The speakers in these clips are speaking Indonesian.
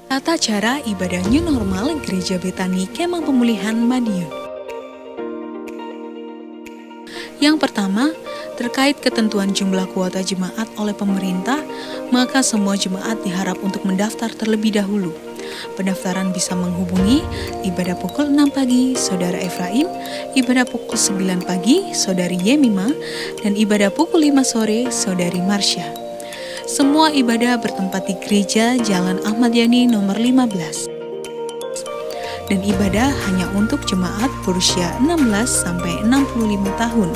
Tata cara ibadah new normal Gereja Betani Kemah Pemulihan Madiun. Yang pertama, terkait ketentuan jumlah kuota jemaat oleh pemerintah, maka semua jemaat diharap untuk mendaftar terlebih dahulu. Pendaftaran bisa menghubungi ibadah pukul 6 pagi Saudara Efraim, ibadah pukul 9 pagi Saudari Yemima, dan ibadah pukul 5 sore Saudari Marsha. Semua ibadah bertempat di Gereja Jalan Ahmad Yani nomor 15. Dan ibadah hanya untuk jemaat berusia 16 sampai 65 tahun.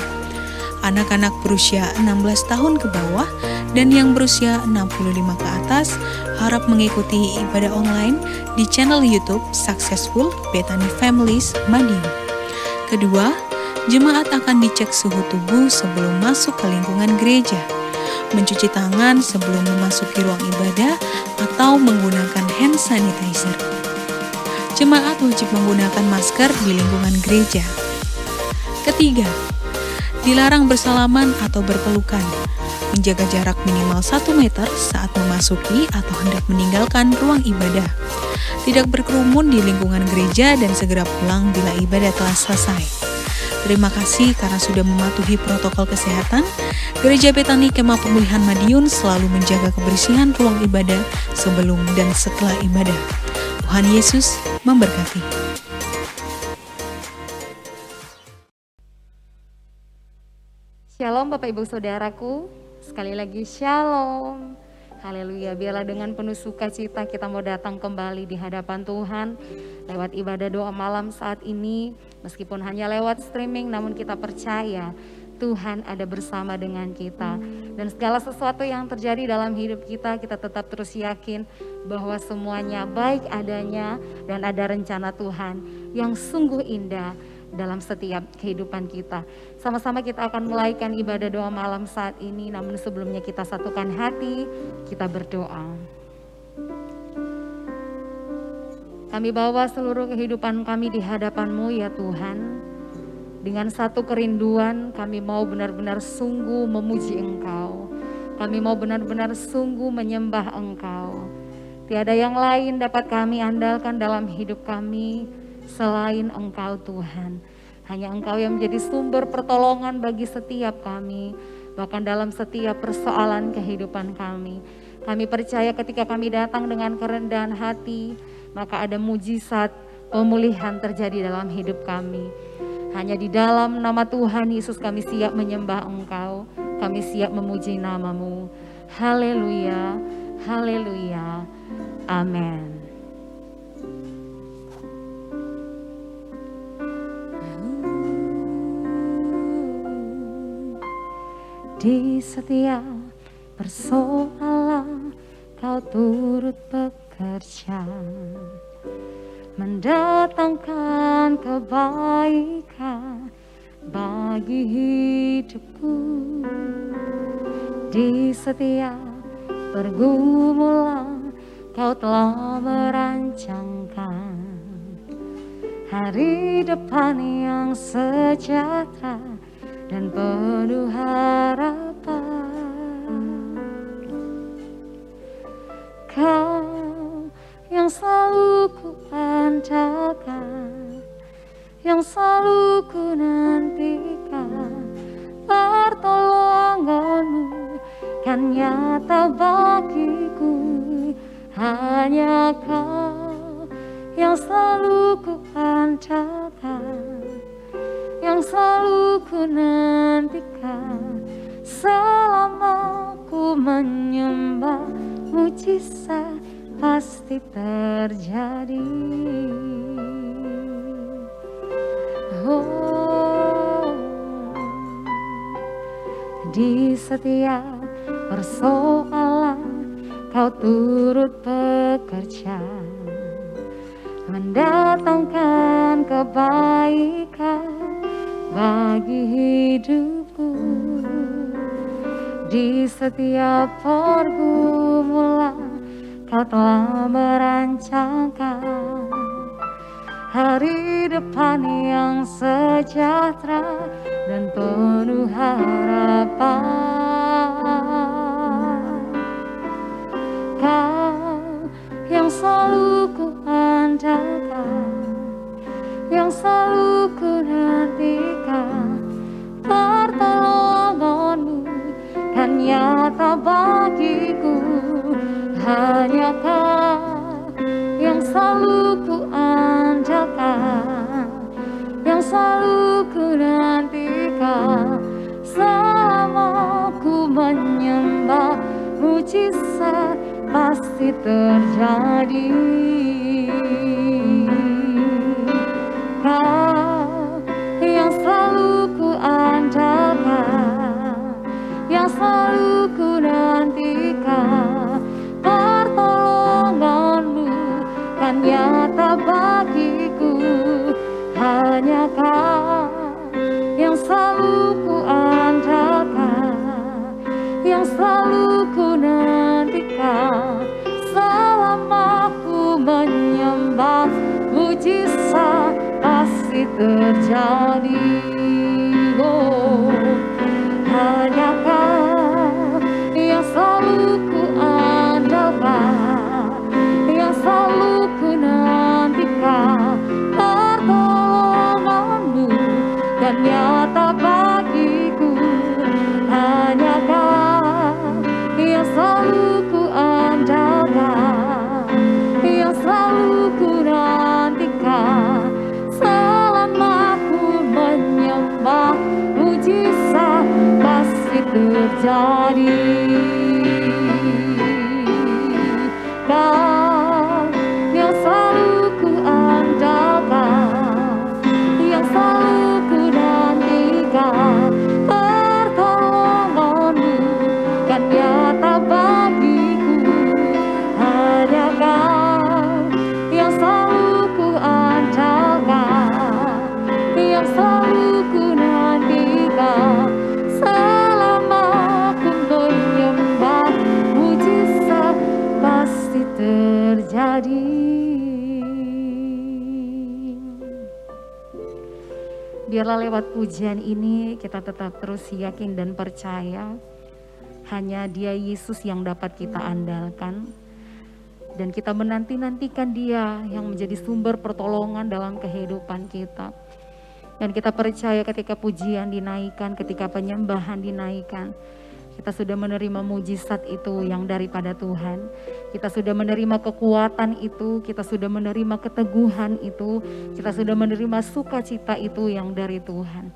Anak-anak berusia 16 tahun ke bawah dan yang berusia 65 ke atas harap mengikuti ibadah online di channel YouTube Successful Betani Families Madiun. Kedua, jemaat akan dicek suhu tubuh sebelum masuk ke lingkungan gereja, mencuci tangan sebelum memasuki ruang ibadah atau menggunakan hand sanitizer. Jemaat wajib menggunakan masker di lingkungan gereja. Ketiga, dilarang bersalaman atau berpelukan, menjaga jarak minimal 1 meter saat memasuki atau hendak meninggalkan ruang ibadah, tidak berkerumun di lingkungan gereja dan segera pulang bila ibadah telah selesai. Terima kasih karena sudah mematuhi protokol kesehatan. Gereja Betani Kemah Pemulihan Madiun selalu menjaga kebersihan ruang ibadah sebelum dan setelah ibadah. Tuhan Yesus memberkati. Shalom Bapak Ibu Saudaraku, sekali lagi Shalom. Haleluya, biarlah dengan penuh sukacita kita mau datang kembali di hadapan Tuhan lewat ibadah doa malam saat ini. Meskipun hanya lewat streaming, namun kita percaya Tuhan ada bersama dengan kita. Dan segala sesuatu yang terjadi dalam hidup kita, kita tetap terus yakin bahwa semuanya baik adanya dan ada rencana Tuhan yang sungguh indah dalam setiap kehidupan kita. Sama-sama kita akan mulaikan ibadah doa malam saat ini, namun sebelumnya kita satukan hati, kita berdoa. Kami bawa seluruh kehidupan kami di hadapan-Mu ya Tuhan. Dengan satu kerinduan kami mau benar-benar sungguh memuji Engkau. Kami mau benar-benar sungguh menyembah Engkau. Tiada yang lain dapat kami andalkan dalam hidup kami selain Engkau Tuhan. Hanya Engkau yang menjadi sumber pertolongan bagi setiap kami, bahkan dalam setiap persoalan kehidupan kami. Kami percaya ketika kami datang dengan kerendahan hati, maka ada mujizat pemulihan terjadi dalam hidup kami. Hanya di dalam nama Tuhan Yesus kami siap menyembah Engkau, kami siap memuji nama-Mu. Haleluya, haleluya, amin. Di setiap persoalan Kau turut bekerja, mendatangkan kebaikan bagi hidupku. Di setiap pergumulan Kau telah merancangkan hari depan yang sejahtera dan penuh harapan. Kau yang selalu ku andalkan, yang selalu ku nantikan, pertolongan-Mu kan nyata bagiku. Hanya Kau yang selalu ku andalkan, yang selalu ku nantikan, selama ku menyembah mujizat pasti terjadi. Oh, di setiap persoalan Kau turut bekerja, mendatangkan kebaikan bagi hidupku. Di setiap pergumulan Kau telah merancangkan hari depan yang sejahtera dan penuh harapan. Kau yang selalu pasti terjadi. Kau yang selalu ku andalkan, yang selalu ku nantikan, pertolonganmu kan nyata bagiku. Hanya Kau yang selalu ku andalkan, yang selalu ku nantikan, selama ku menyembah mujizat pasti terjadi. Oh, hanya Kau yang selalu ku andalkan, yang selalu ku nantikan, pertolonganmu dan nyata bagiku. Hanya Kau yang selalu ku andalkan, yang selalu ku nantikan, selama ku menyembah mujizat pasti terjadi. Kau yang selalu ku andalkan, yang selalu ku nantikan, pertolonganmu kan nyata bagiku. Hanya Kau yang selalu ku andalkan, yang selalu ku nantikan, selama ku menyembah mujizat pasti terjadi. Biarlah lewat pujian ini kita tetap terus yakin dan percaya hanya Dia Yesus yang dapat kita andalkan, dan kita menanti-nantikan Dia yang menjadi sumber pertolongan dalam kehidupan kita. Dan kita percaya ketika pujian dinaikkan, ketika penyembahan dinaikkan, kita sudah menerima mujizat itu yang daripada Tuhan. Kita sudah menerima kekuatan itu, kita sudah menerima keteguhan itu, kita sudah menerima sukacita itu yang dari Tuhan.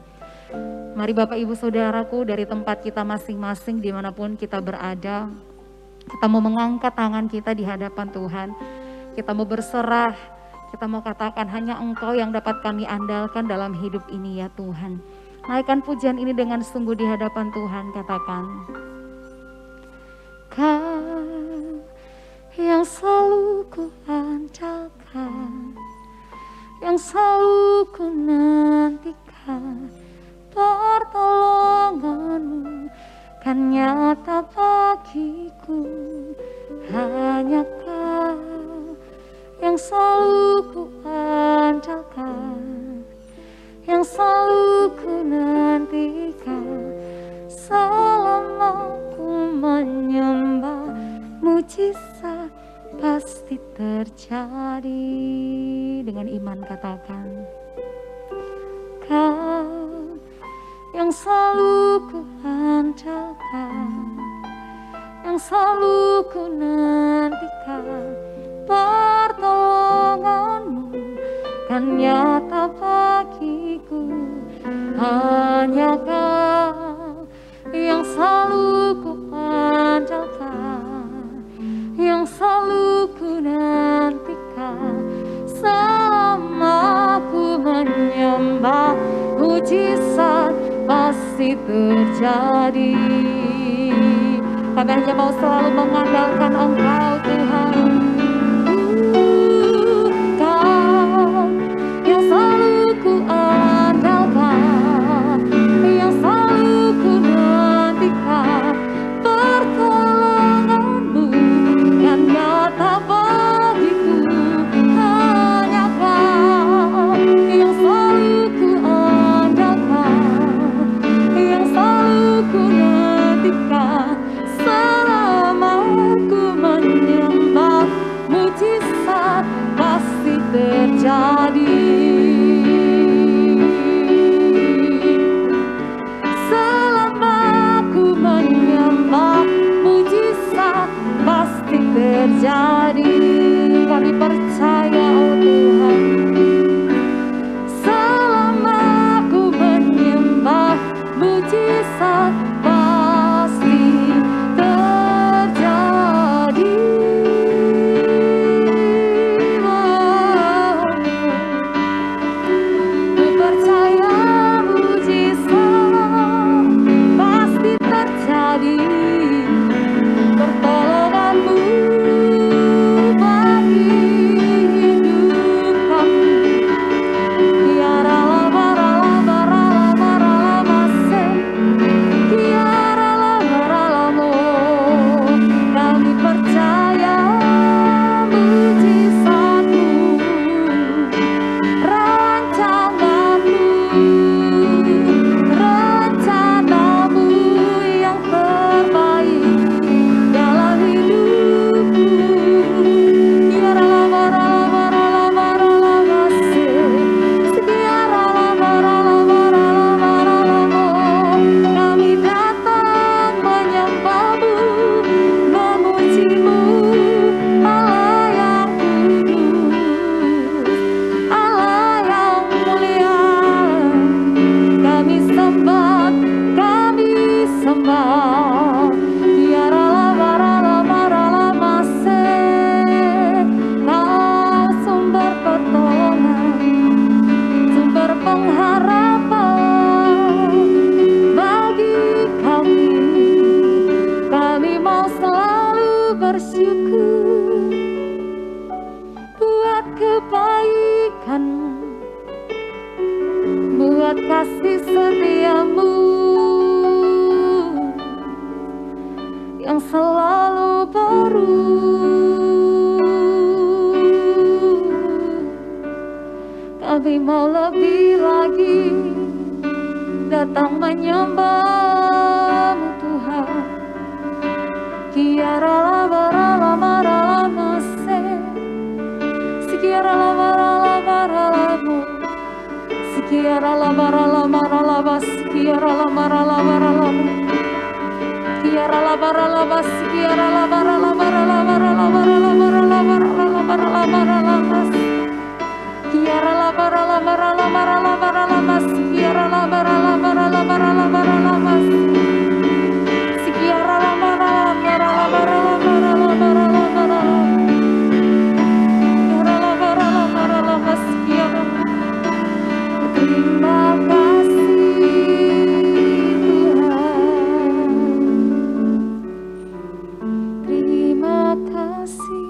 Mari Bapak Ibu Saudaraku, dari tempat kita masing-masing dimanapun kita berada, kita mau mengangkat tangan kita di hadapan Tuhan. Kita mau berserah, kita mau katakan hanya Engkau yang dapat kami andalkan dalam hidup ini ya Tuhan. Naikkan pujian ini dengan sungguh di hadapan Tuhan, katakan. Kau yang selalu ku andalkan, yang selalu ku nantikan, pertolonganmu kan nyata bagiku. Hanya Kau yang selalu ku andalkan, yang selalu ku nantikan, selama ku menyembah mujizat pasti terjadi. Dengan iman katakan, Kau yang selalu ku andalkan, yang selalu ku nantikan, pertolonganmu kan nyata bagiku. Hanya Kau yang selalu ku andalkan, yang selalu ku nantikan, selama ku menyembah mujizat pasti terjadi. Kami hanya mau selalu mengandalkan Engkau Tuhan. Kau yang selalu ku andalkan, yang selalu ku nantikan, pertolonganmu kan nyata bagiku. Hanya Kau yang selalu ku andalkan, yang selalu ku nantikan, selama ku menyembah mujizat pasti terjadi. Selama ku menyembah mujizat pasti terjadi. Kami percaya oh Tuhan. Selama ku menyembah mujizat pasti terjadi. mau lebih lagi datang menyembahmu Tuhan. Kiara la bara la mara la mase, sikiara la bara la bara la mo, sikiara la bara la mara la bas, kiara la mara la bara la mo, kiara la bara la bas, kiara la bara la bara la bara la bara la bara la bara la bara la bara la bas, kiara la bara la bara la bara la bara la bas, kiara la bara la bara la bara la bara la bas. Terima kasih Tuhan, terima kasih.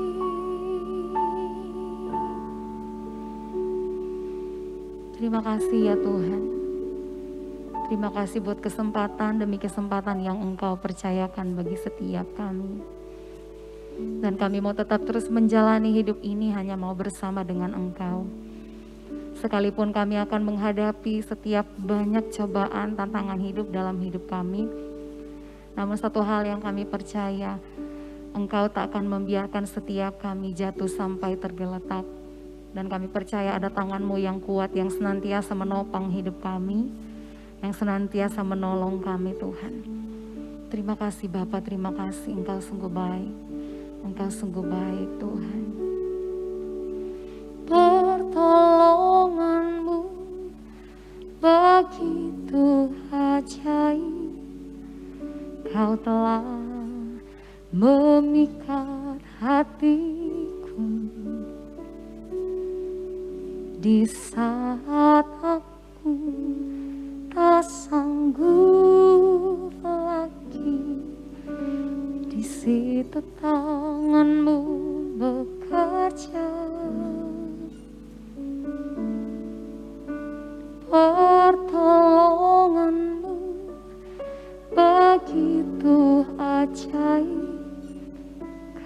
Terima kasih ya Tuhan. Terima kasih buat kesempatan demi kesempatan yang Engkau percayakan bagi setiap kami. Dan kami mau tetap terus menjalani hidup ini hanya mau bersama dengan Engkau. Sekalipun kami akan menghadapi setiap banyak cobaan, tantangan hidup dalam hidup kami. Namun satu hal yang kami percaya, Engkau tak akan membiarkan setiap kami jatuh sampai tergeletak. Dan kami percaya ada tangan-Mu yang kuat yang senantiasa menopang hidup kami, yang senantiasa menolong kami Tuhan. Terima kasih Bapa, terima kasih, Engkau sungguh baik. Engkau sungguh baik Tuhan. Pertolongan-Mu begitu ajaib, Kau telah memikat hatiku di saat aku tak sanggup lagi. Di situ tangan-Mu bekerja, pertolongan-Mu begitu ajaib,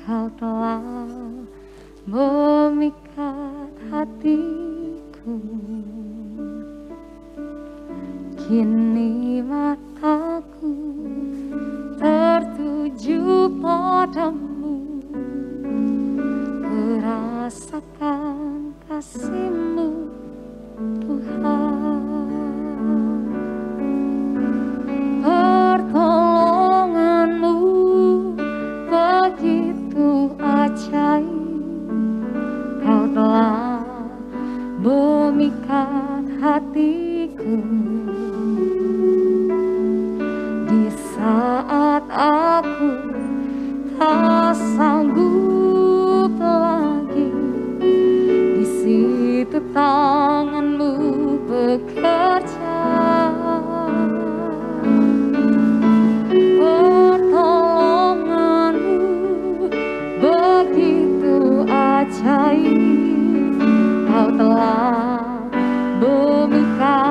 Kau telah memikat hatiku. Kini mataku tertuju padamu, merasakan kasih-Mu Tuhan. Pertolongan-Mu begitu ajaib, Kau telah memikat hatiku. Di saat aku tak sanggup lagi, di situ tangan-Mu bekerja. Pertolongan-Mu begitu ajaib, Kau telah memikat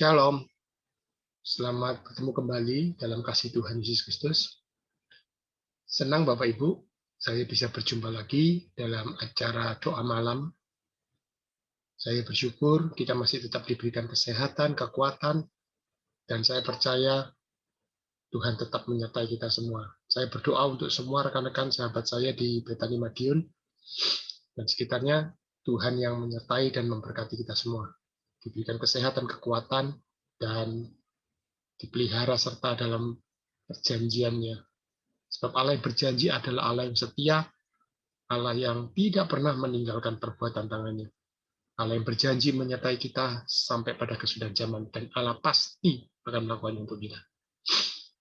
Shalom, selamat ketemu kembali dalam kasih Tuhan Yesus Kristus. Senang Bapak Ibu, saya bisa berjumpa lagi dalam acara doa malam. Saya bersyukur kita masih tetap diberikan kesehatan, kekuatan, dan saya percaya Tuhan tetap menyertai kita semua. Saya berdoa untuk semua rekan-rekan sahabat saya di Betani Madiun dan sekitarnya, Tuhan yang menyertai dan memberkati kita semua. Diberikan kesehatan, kekuatan, dan dipelihara serta dalam perjanjiannya. Sebab Allah yang berjanji adalah Allah yang setia, Allah yang tidak pernah meninggalkan perbuatan tangannya. Allah yang berjanji menyertai kita sampai pada kesudahan zaman, dan Allah pasti akan melakukannya untuk kita.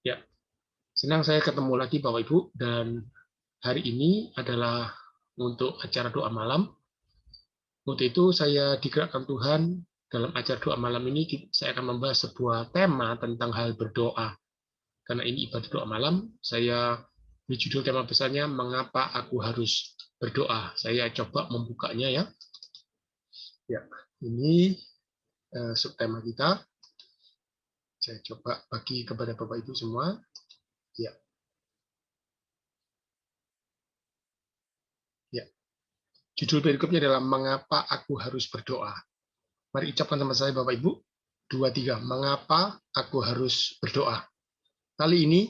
Ya, senang saya ketemu lagi Bapak Ibu, dan hari ini adalah untuk acara doa malam. Untuk itu saya digerakkan Tuhan dalam acara doa malam ini, saya akan membahas sebuah tema tentang hal berdoa. Karena ini ibadah doa malam, saya di judul tema besarnya, Mengapa Aku Harus Berdoa. Saya coba membukanya ya. Ya, ini subtema kita. Saya coba bagi kepada Bapak Ibu semua. Ya. Ya. Judul berikutnya adalah Mengapa Aku Harus Berdoa. Mari ucapkan sama saya Bapak Ibu. 2, 3. Mengapa aku harus berdoa? Kali ini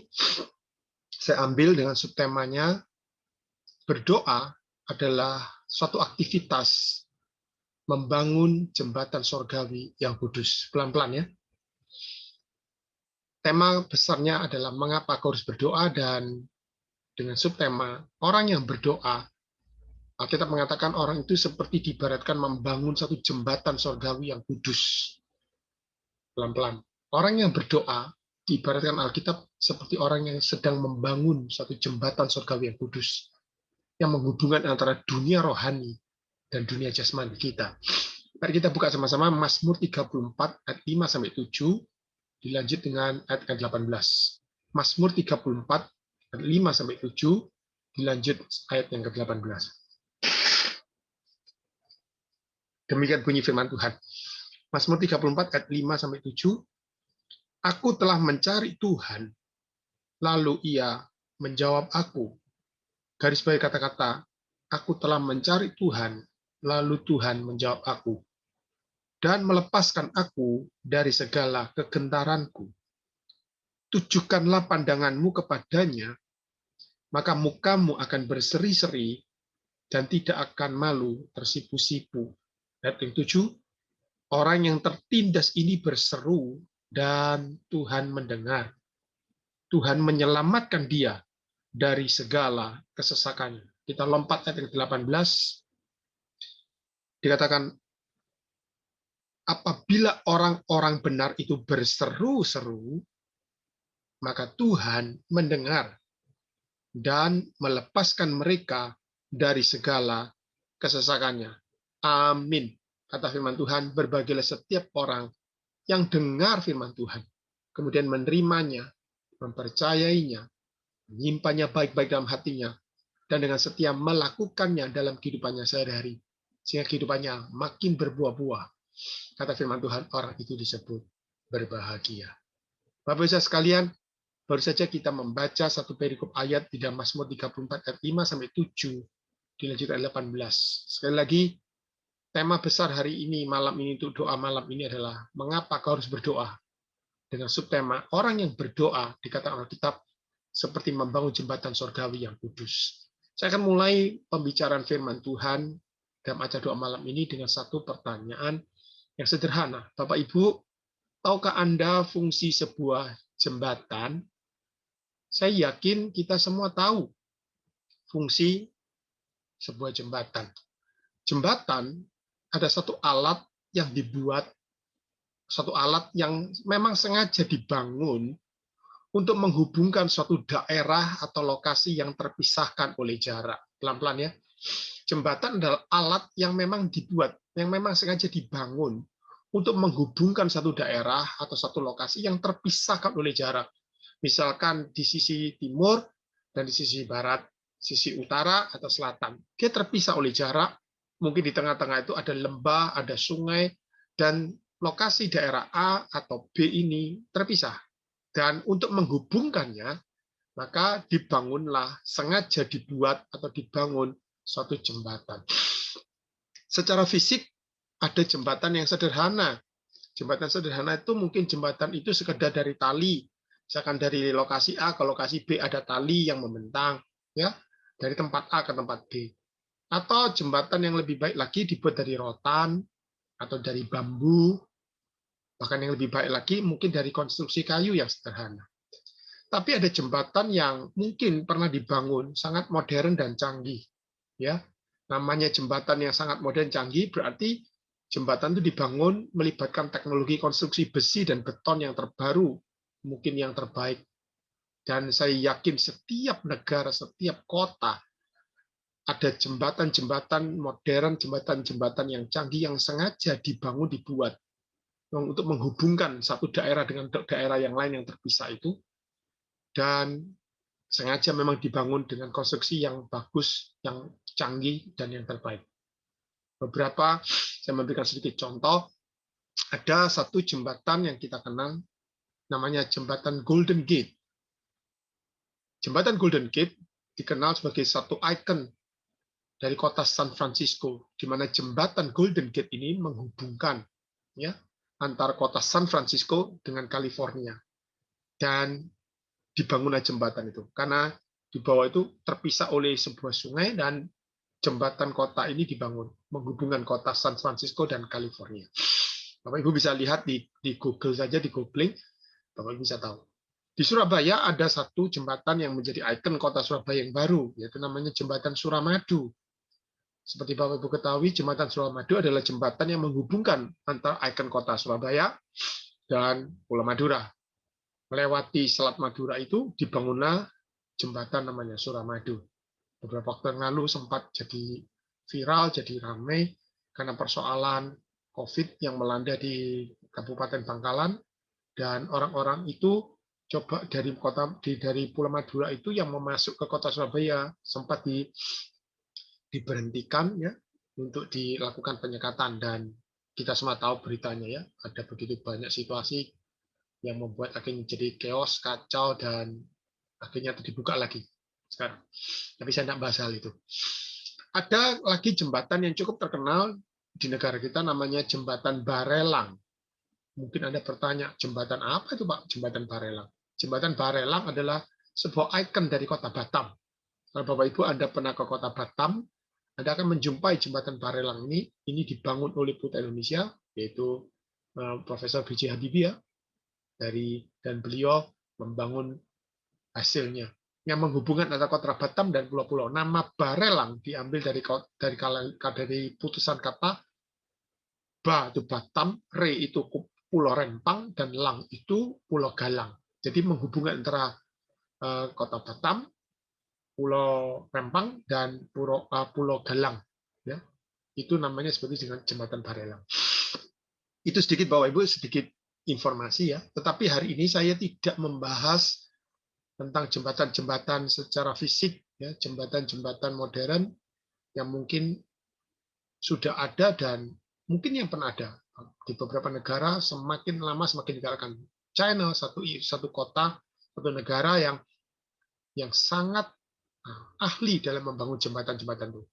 saya ambil dengan subtemanya, berdoa adalah suatu aktivitas membangun jembatan sorgawi yang kudus. Pelan-pelan ya. Tema besarnya adalah mengapa aku harus berdoa, dan dengan subtema orang yang berdoa, Alkitab mengatakan orang itu seperti diibaratkan membangun satu jembatan sorgawi yang kudus. Pelan-pelan. Orang yang berdoa diibaratkan Alkitab seperti orang yang sedang membangun satu jembatan sorgawi yang kudus, yang menghubungkan antara dunia rohani dan dunia jasmani kita. Mari kita buka sama-sama Mazmur 34 ayat 5 sampai 7, dilanjut dengan ayat 18. Mazmur 34 ayat 5 sampai 7, dilanjut ayat yang ke-18. Demikian bunyi firman Tuhan. Mazmur 34 ayat 5 sampai 7. Aku telah mencari Tuhan, lalu Ia menjawab aku. Garis bawah kata-kata, aku telah mencari Tuhan, lalu Tuhan menjawab aku, dan melepaskan aku dari segala kegentaranku. Tujukanlah pandanganmu kepadanya, maka mukamu akan berseri-seri dan tidak akan malu tersipu-sipu. Ayat yang 7, orang yang tertindas ini berseru dan Tuhan mendengar. Tuhan menyelamatkan dia dari segala kesesakannya. Kita lompat ayat yang 18. Dikatakan, apabila orang-orang benar itu berseru-seru, maka Tuhan mendengar dan melepaskan mereka dari segala kesesakannya. Amin. Kata firman Tuhan, berbahagialah setiap orang yang dengar firman Tuhan, kemudian menerimanya, mempercayainya, menyimpannya baik-baik dalam hatinya, dan dengan setia melakukannya dalam kehidupannya sehari-hari, sehingga kehidupannya makin berbuah-buah. Kata firman Tuhan, orang itu disebut berbahagia. Bapak Ibu sekalian, baru saja kita membaca satu perikop ayat di dalam Mazmur 34 ayat 5 sampai 7, dilanjut ayat 18. Sekali lagi, tema besar hari ini, malam ini, untuk doa malam ini adalah mengapa kau harus berdoa. Dengan subtema orang yang berdoa dikatakan Alkitab seperti membangun jembatan sorgawi yang kudus. Saya akan mulai pembicaraan firman Tuhan dalam acara doa malam ini dengan satu pertanyaan yang sederhana. Bapak Ibu, tahukah Anda fungsi sebuah jembatan? Saya yakin kita semua tahu fungsi sebuah jembatan. Jembatan ada satu alat yang dibuat, satu alat yang memang sengaja dibangun untuk menghubungkan suatu daerah atau lokasi yang terpisahkan oleh jarak. Pelan-pelan ya. Jembatan adalah alat yang memang dibuat, yang memang sengaja dibangun untuk menghubungkan satu daerah atau satu lokasi yang terpisahkan oleh jarak. Misalkan di sisi timur dan di sisi barat, sisi utara atau selatan. Dia terpisah oleh jarak. Mungkin di tengah-tengah itu ada lembah, ada sungai, dan lokasi daerah A atau B ini terpisah. Dan untuk menghubungkannya, maka dibangunlah, sengaja dibuat atau dibangun suatu jembatan. Secara fisik, ada jembatan yang sederhana. Jembatan sederhana itu mungkin jembatan itu sekedar dari tali. Misalkan dari lokasi A ke lokasi B ada tali yang membentang, ya, dari tempat A ke tempat B. Atau jembatan yang lebih baik lagi dibuat dari rotan atau dari bambu, bahkan yang lebih baik lagi mungkin dari konstruksi kayu yang sederhana. Tapi ada jembatan yang mungkin pernah dibangun sangat modern dan canggih, ya. Namanya jembatan yang sangat modern canggih berarti jembatan itu dibangun melibatkan teknologi konstruksi besi dan beton yang terbaru, mungkin yang terbaik. Dan saya yakin setiap negara, setiap kota ada jembatan-jembatan modern, jembatan-jembatan yang canggih yang sengaja dibangun, dibuat untuk menghubungkan satu daerah dengan daerah yang lain yang terpisah itu, dan sengaja memang dibangun dengan konstruksi yang bagus, yang canggih, dan yang terbaik. Beberapa, saya memberikan sedikit contoh, ada satu jembatan yang kita kenal, namanya jembatan Golden Gate. Jembatan Golden Gate dikenal sebagai satu ikon dari kota San Francisco, di mana jembatan Golden Gate ini menghubungkan, ya, antara kota San Francisco dengan California. Dan dibangunlah jembatan itu, karena di bawah itu terpisah oleh sebuah sungai dan jembatan kota ini dibangun menghubungkan kota San Francisco dan California. Bapak Ibu bisa lihat di Google saja, di googling, Bapak Ibu bisa tahu. Di Surabaya ada satu jembatan yang menjadi ikon kota Surabaya yang baru, yaitu namanya jembatan Suramadu. Seperti Bapak Ibu ketahui, jembatan Suramadu adalah jembatan yang menghubungkan antara ikon kota Surabaya dan Pulau Madura. Melewati Selat Madura itu dibangunlah jembatan namanya Suramadu. Beberapa waktu yang lalu sempat jadi viral, jadi ramai karena persoalan COVID yang melanda di Kabupaten Bangkalan, dan orang-orang itu coba dari Pulau Madura itu yang mau masuk ke kota Surabaya sempat diberhentikan, ya, untuk dilakukan penyekatan, dan kita semua tahu beritanya, ya, ada begitu banyak situasi yang membuat akhirnya jadi chaos, kacau, dan akhirnya dibuka lagi sekarang. Tapi saya tidak bahas hal itu. Ada lagi jembatan yang cukup terkenal di negara kita, namanya jembatan Barelang. Mungkin Anda bertanya, jembatan apa itu, Pak? Jembatan Barelang. Jembatan Barelang adalah sebuah ikon dari kota Batam. Kalau Bapak Ibu Anda pernah ke kota Batam, Anda akan menjumpai jembatan Barelang ini. Ini dibangun oleh Putra Indonesia, yaitu Profesor B.J. Habibie, ya, dan beliau membangun hasilnya yang menghubungkan antara kota Batam dan pulau-pulau. Nama Barelang diambil dari putusan kata Ba itu Batam, Re itu Pulau Rempang, dan Lang itu Pulau Galang. Jadi menghubungkan antara kota Batam, Pulau Rempang, dan Pulau Galang. Ya, itu namanya seperti dengan jembatan Barelang. Itu sedikit Bapak Ibu, sedikit informasi, ya. Tetapi hari ini saya tidak membahas tentang jembatan-jembatan secara fisik, ya, jembatan-jembatan modern yang mungkin sudah ada dan mungkin yang pernah ada di beberapa negara. Semakin lama semakin digalakkan. China satu kota, satu negara yang sangat ahli dalam membangun jembatan-jembatan itu.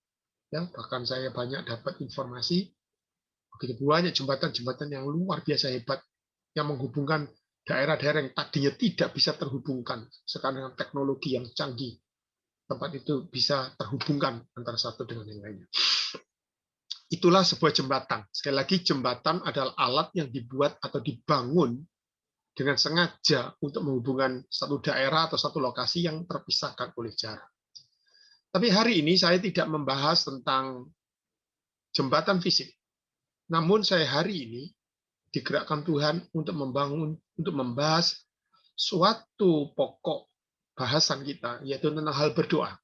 Ya, bahkan saya banyak dapat informasi begitu banyak jembatan-jembatan yang luar biasa hebat yang menghubungkan daerah-daerah yang tadinya tidak bisa terhubungkan, sekarang dengan teknologi yang canggih, tempat itu bisa terhubungkan antara satu dengan yang lainnya. Itulah sebuah jembatan. Sekali lagi, jembatan adalah alat yang dibuat atau dibangun dengan sengaja untuk menghubungkan satu daerah atau satu lokasi yang terpisahkan oleh jarak. Tapi hari ini saya tidak membahas tentang jembatan fisik. Namun saya hari ini digerakkan Tuhan untuk membahas suatu pokok bahasan kita, yaitu tentang hal berdoa.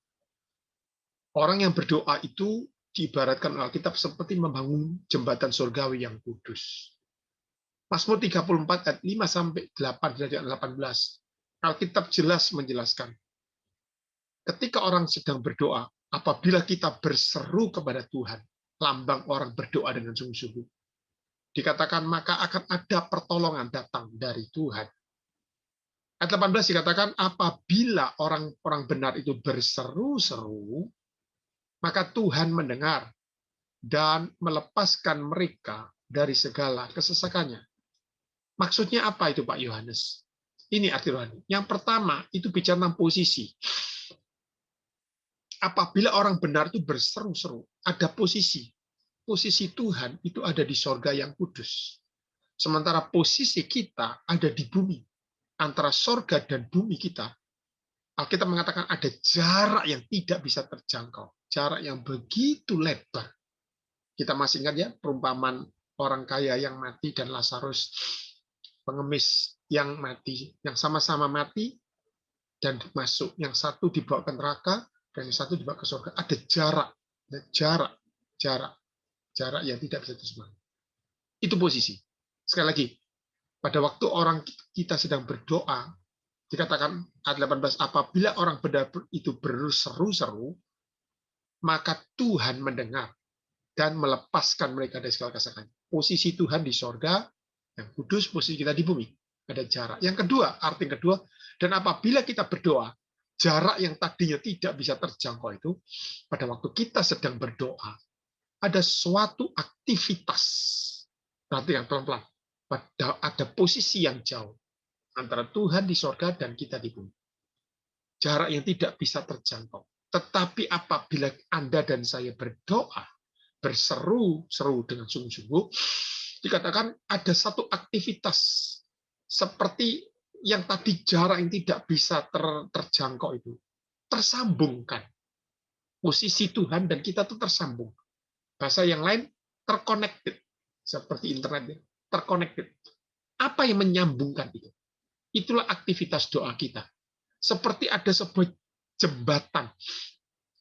Orang yang berdoa itu diibaratkan Alkitab seperti membangun jembatan surgawi yang kudus. Mazmur 34 ayat 5 sampai 8 dari 18. Alkitab jelas menjelaskan. Ketika orang sedang berdoa, apabila kita berseru kepada Tuhan, lambang orang berdoa dengan sungguh-sungguh. dikatakan maka akan ada pertolongan datang dari Tuhan. Ayat 18 dikatakan apabila orang-orang benar itu berseru-seru, maka Tuhan mendengar dan melepaskan mereka dari segala kesesakannya. Maksudnya apa itu Pak Yohanes? Ini arti rohani. Yang pertama itu bicara tentang posisi. Apabila orang benar itu berseru-seru, ada posisi. Posisi Tuhan itu ada di sorga yang kudus. Sementara posisi kita ada di bumi. Antara sorga dan bumi kita, Alkitab mengatakan ada jarak yang tidak bisa terjangkau. Jarak yang begitu lebar. Kita masih ingat ya perumpamaan orang kaya yang mati dan Lazarus pengemis yang mati, yang sama-sama mati dan masuk. Yang satu dibawa ke neraka dan yang satu dibawa ke surga. Ada jarak yang tidak bisa terjangkau. Itu posisi. Sekali lagi, pada waktu orang kita sedang berdoa, dikatakan ayat 18, apabila orang benar itu berseru-seru, maka Tuhan mendengar dan melepaskan mereka dari segala kesesakan. Posisi Tuhan di sorga, yang kudus, posisi kita di bumi. Ada jarak. Yang kedua, arti kedua, dan apabila kita berdoa, jarak yang tadinya tidak bisa terjangkau itu, pada waktu kita sedang berdoa, ada suatu aktivitas. Perhatikan pelan-pelan. Ada posisi yang jauh antara Tuhan di sorga dan kita di bumi. Jarak yang tidak bisa terjangkau. Tetapi apabila Anda dan saya berdoa, berseru-seru dengan sungguh-sungguh, dikatakan ada satu aktivitas seperti yang tadi jarak yang tidak bisa terjangkau itu tersambungkan. Posisi Tuhan dan kita itu tersambung. Bahasa yang lain, terconnected. Seperti internet, terconnected. Apa yang menyambungkan itu? Itulah aktivitas doa kita. Seperti ada sebuah jembatan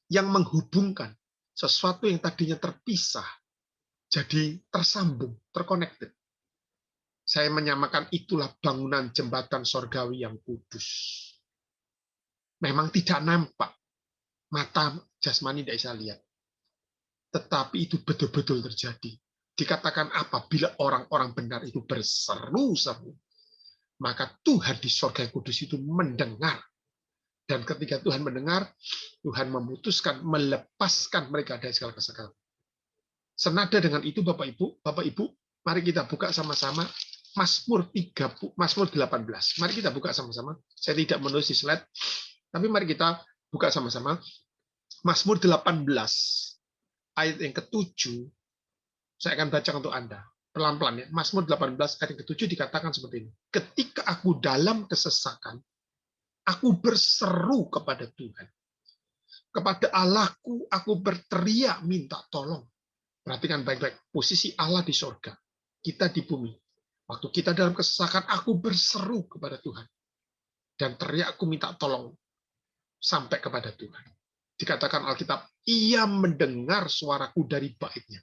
yang menghubungkan sesuatu yang tadinya terpisah jadi tersambung, terconnected. Saya menyamakan itulah bangunan jembatan sorgawi yang kudus. Memang tidak nampak, mata jasmani tidak bisa lihat. Tetapi itu betul-betul terjadi. Dikatakan apabila orang-orang benar itu berseru-seru, maka Tuhan di sorga yang kudus itu mendengar. Dan ketika Tuhan mendengar, Tuhan memutuskan melepaskan mereka dari segala kesesakan. Senada dengan itu Bapak Ibu, mari kita buka sama-sama Mazmur 18. Mari kita buka sama-sama. Saya tidak menulis di slide, tapi mari kita buka sama-sama Mazmur 18 ayat yang ke-7. Saya akan baca untuk Anda. Pelan-pelan ya. Mazmur 18 ayat yang ke-7 dikatakan seperti ini. Ketika aku dalam kesesakan, aku berseru kepada Tuhan. Kepada Allahku, aku berteriak minta tolong. Perhatikan baik-baik. Posisi Allah di sorga. Kita di bumi. Waktu kita dalam kesesakan, aku berseru kepada Tuhan. Dan teriakku minta tolong sampai kepada Tuhan. Dikatakan Alkitab, ia mendengar suaraku dari baitnya.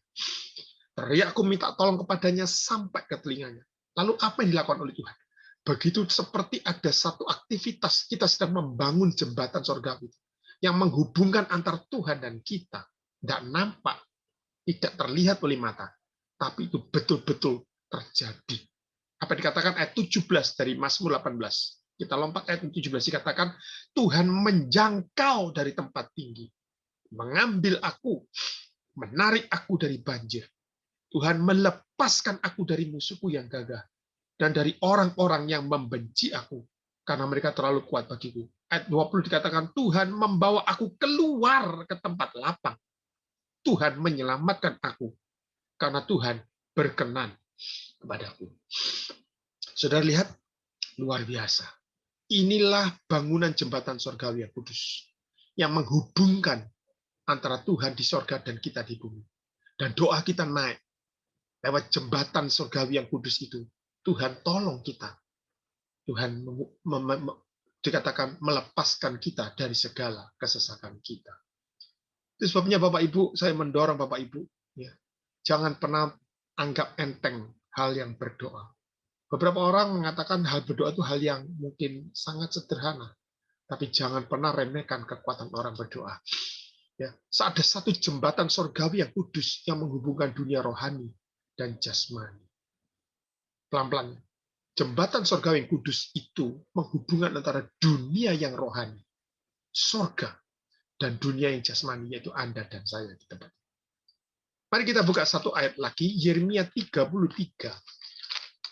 Teriakku minta tolong kepadanya sampai ke telinganya. Lalu apa yang dilakukan oleh Tuhan? Begitu seperti ada satu aktivitas, kita sedang membangun jembatan sorgawi yang menghubungkan antara Tuhan dan kita. Tidak nampak, tidak terlihat oleh mata, tapi itu betul-betul terjadi. Apa dikatakan ayat 17 dari Mazmur 18? Kita lompat ayat 17, dikatakan Tuhan menjangkau dari tempat tinggi, mengambil aku, menarik aku dari banjir. Tuhan melepaskan aku dari musuhku yang gagah dan dari orang-orang yang membenci aku karena mereka terlalu kuat bagiku. Ayat 20 dikatakan Tuhan membawa aku keluar ke tempat lapang. Tuhan menyelamatkan aku karena Tuhan berkenan kepadaku. Saudara lihat, luar biasa. Inilah bangunan jembatan sorgawi yang kudus yang menghubungkan antara Tuhan di sorga dan kita di bumi. Dan doa kita naik lewat jembatan surgawi yang kudus itu. Tuhan tolong kita. Tuhan dikatakan melepaskan kita dari segala kesesakan kita. Itu sebabnya Bapak Ibu, saya mendorong Bapak Ibu, ya, jangan pernah anggap enteng hal yang berdoa. Beberapa orang mengatakan hal berdoa itu hal yang mungkin sangat sederhana. Tapi jangan pernah remehkan kekuatan orang berdoa. Ya, ada satu jembatan surgawi yang kudus yang menghubungkan dunia rohani dan jasmani. pelan-pelan. Jembatan sorgawi yang kudus itu menghubungkan antara dunia yang rohani, sorga, dan dunia yang jasmani, yaitu Anda dan saya di tempat. Mari kita buka satu ayat lagi, Yeremia 33.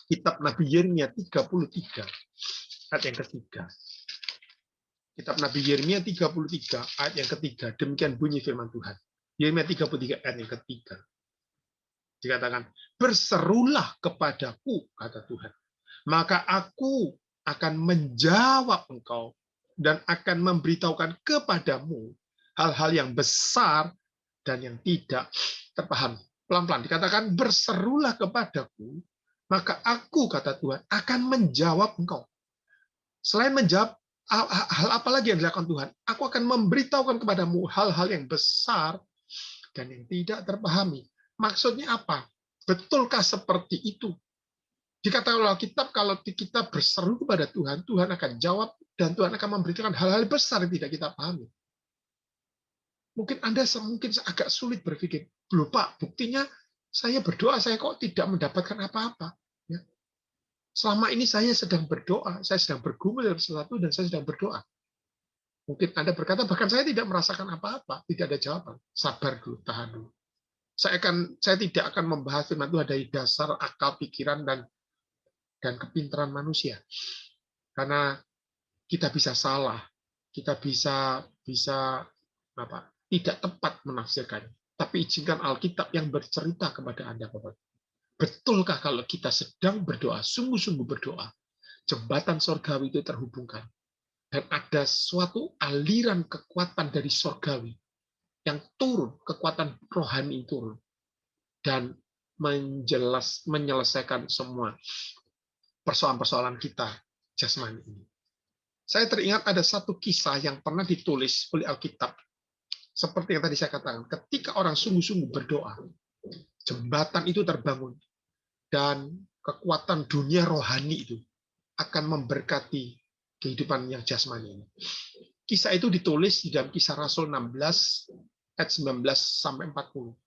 Kitab Nabi Yeremia 33, ayat yang ketiga. Kitab Nabi Yeremia 33, ayat yang ketiga. Demikian bunyi firman Tuhan. Yeremia 33, ayat yang ketiga. Dikatakan, berserulah kepadaku, kata Tuhan. Maka aku akan menjawab engkau dan akan memberitahukan kepadamu hal-hal yang besar dan yang tidak terpahami. Pelan-pelan dikatakan, berserulah kepadaku, maka aku, kata Tuhan, akan menjawab engkau. Selain menjawab, hal apa lagi yang dilakukan Tuhan? Aku akan memberitahukan kepadamu hal-hal yang besar dan yang tidak terpahami. Maksudnya apa? Betulkah seperti itu? Dikatakan oleh Alkitab, kalau kita berseru kepada Tuhan, Tuhan akan jawab dan Tuhan akan memberitahukan hal-hal besar yang tidak kita pahami. Mungkin Anda mungkin agak sulit berpikir, loh Pak, buktinya saya berdoa, saya kok tidak mendapatkan apa-apa. Ya. Selama ini saya sedang berdoa, saya sedang bergumul dalam sesuatu, dan saya sedang berdoa. Mungkin Anda berkata, bahkan saya tidak merasakan apa-apa, tidak ada jawaban. Sabar dulu, tahan dulu. Saya tidak akan membahas firman Tuhan dari dasar akal, pikiran, dan kepintaran manusia. Karena kita bisa salah, kita bisa tidak tepat menafsirkan. Tapi izinkan Alkitab yang bercerita kepada Anda, Bapak. Betulkah kalau kita sedang berdoa, sungguh-sungguh berdoa, jembatan sorgawi itu terhubungkan, dan ada suatu aliran kekuatan dari sorgawi yang turun, kekuatan rohani turun, dan menyelesaikan semua persoalan-persoalan kita jasmani ini. Saya teringat ada satu kisah yang pernah ditulis oleh Alkitab. Seperti yang tadi saya katakan, ketika orang sungguh-sungguh berdoa, jembatan itu terbangun, dan kekuatan dunia rohani itu akan memberkati kehidupan yang jasmani ini. Kisah itu ditulis di dalam Kisah Rasul 16, ayat 19-40.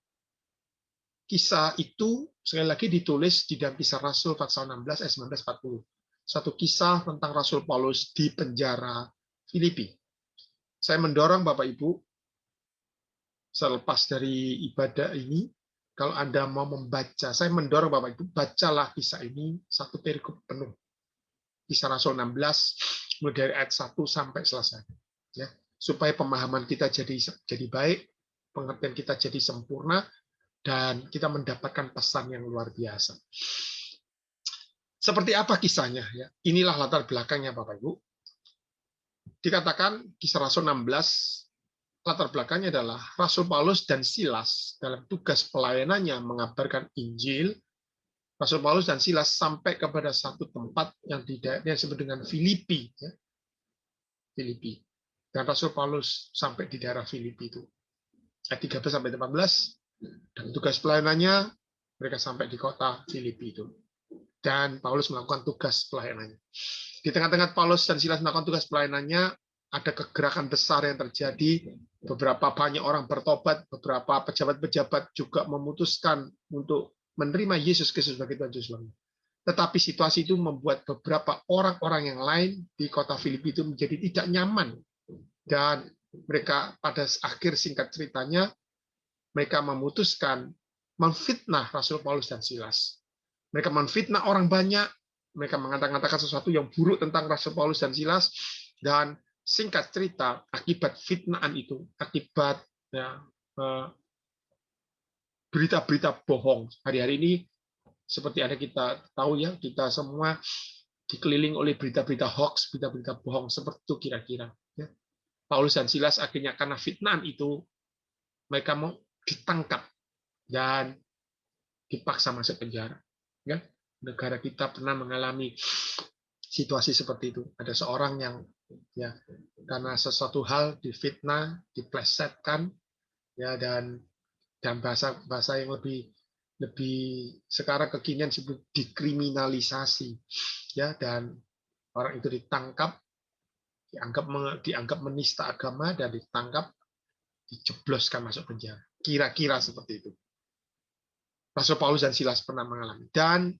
Kisah itu sekali lagi ditulis di dalam Kisah Rasul pasal 16 ayat 19-40. Satu kisah tentang Rasul Paulus di penjara Filipi. Saya mendorong Bapak Ibu, selepas dari ibadah ini, kalau Anda mau membaca, saya mendorong Bapak Ibu, bacalah kisah ini satu perikop penuh. Kisah Rasul 16, mulai dari ayat 1 sampai selesai. Ya, supaya pemahaman kita jadi baik, pengertian kita jadi sempurna, dan kita mendapatkan pesan yang luar biasa. Seperti apa kisahnya? Ya, inilah latar belakangnya Bapak Ibu. Dikatakan Kisah Rasul 16, latar belakangnya adalah Rasul Paulus dan Silas dalam tugas pelayanannya mengabarkan Injil. Rasul Paulus dan Silas sampai kepada satu tempat yang disebut dengan Filipi. Ya. Filipi. Dan Rasul Paulus sampai di daerah Filipi itu. Ayat 13-14. Dan tugas pelayanannya, mereka sampai di kota Filipi itu. Dan Paulus melakukan tugas pelayanannya. Di tengah-tengah Paulus dan Silas melakukan tugas pelayanannya, ada kegerakan besar yang terjadi. Beberapa banyak orang bertobat, beberapa pejabat-pejabat juga memutuskan untuk menerima Yesus Kristus sebagai Tuhan Juru Selamat. Tetapi situasi itu membuat beberapa orang-orang yang lain di kota Filipi itu menjadi tidak nyaman. Dan mereka pada akhir singkat ceritanya, mereka memutuskan memfitnah Rasul Paulus dan Silas. Mereka memfitnah orang banyak, mereka mengatakan sesuatu yang buruk tentang Rasul Paulus dan Silas, dan singkat cerita, akibat fitnaan itu, akibat berita-berita bohong. Hari-hari ini, seperti ada kita tahu ya, kita semua dikeliling oleh berita-berita hoax, berita-berita bohong, seperti itu kira-kira. Ya. Paulus dan Silas akhirnya karena fitnaan itu, mereka mau ditangkap dan dipaksa masuk penjara. Ya, negara kita pernah mengalami situasi seperti itu. Ada seorang yang ya karena sesuatu hal difitnah, diplesetkan, ya dan bahasa yang lebih sekarang kekinian disebut dikriminalisasi, ya, dan orang itu ditangkap, dianggap menista agama, dan ditangkap, dijebloskan masuk penjara. Kira-kira seperti itu. Rasul Paulus dan Silas pernah mengalami. Dan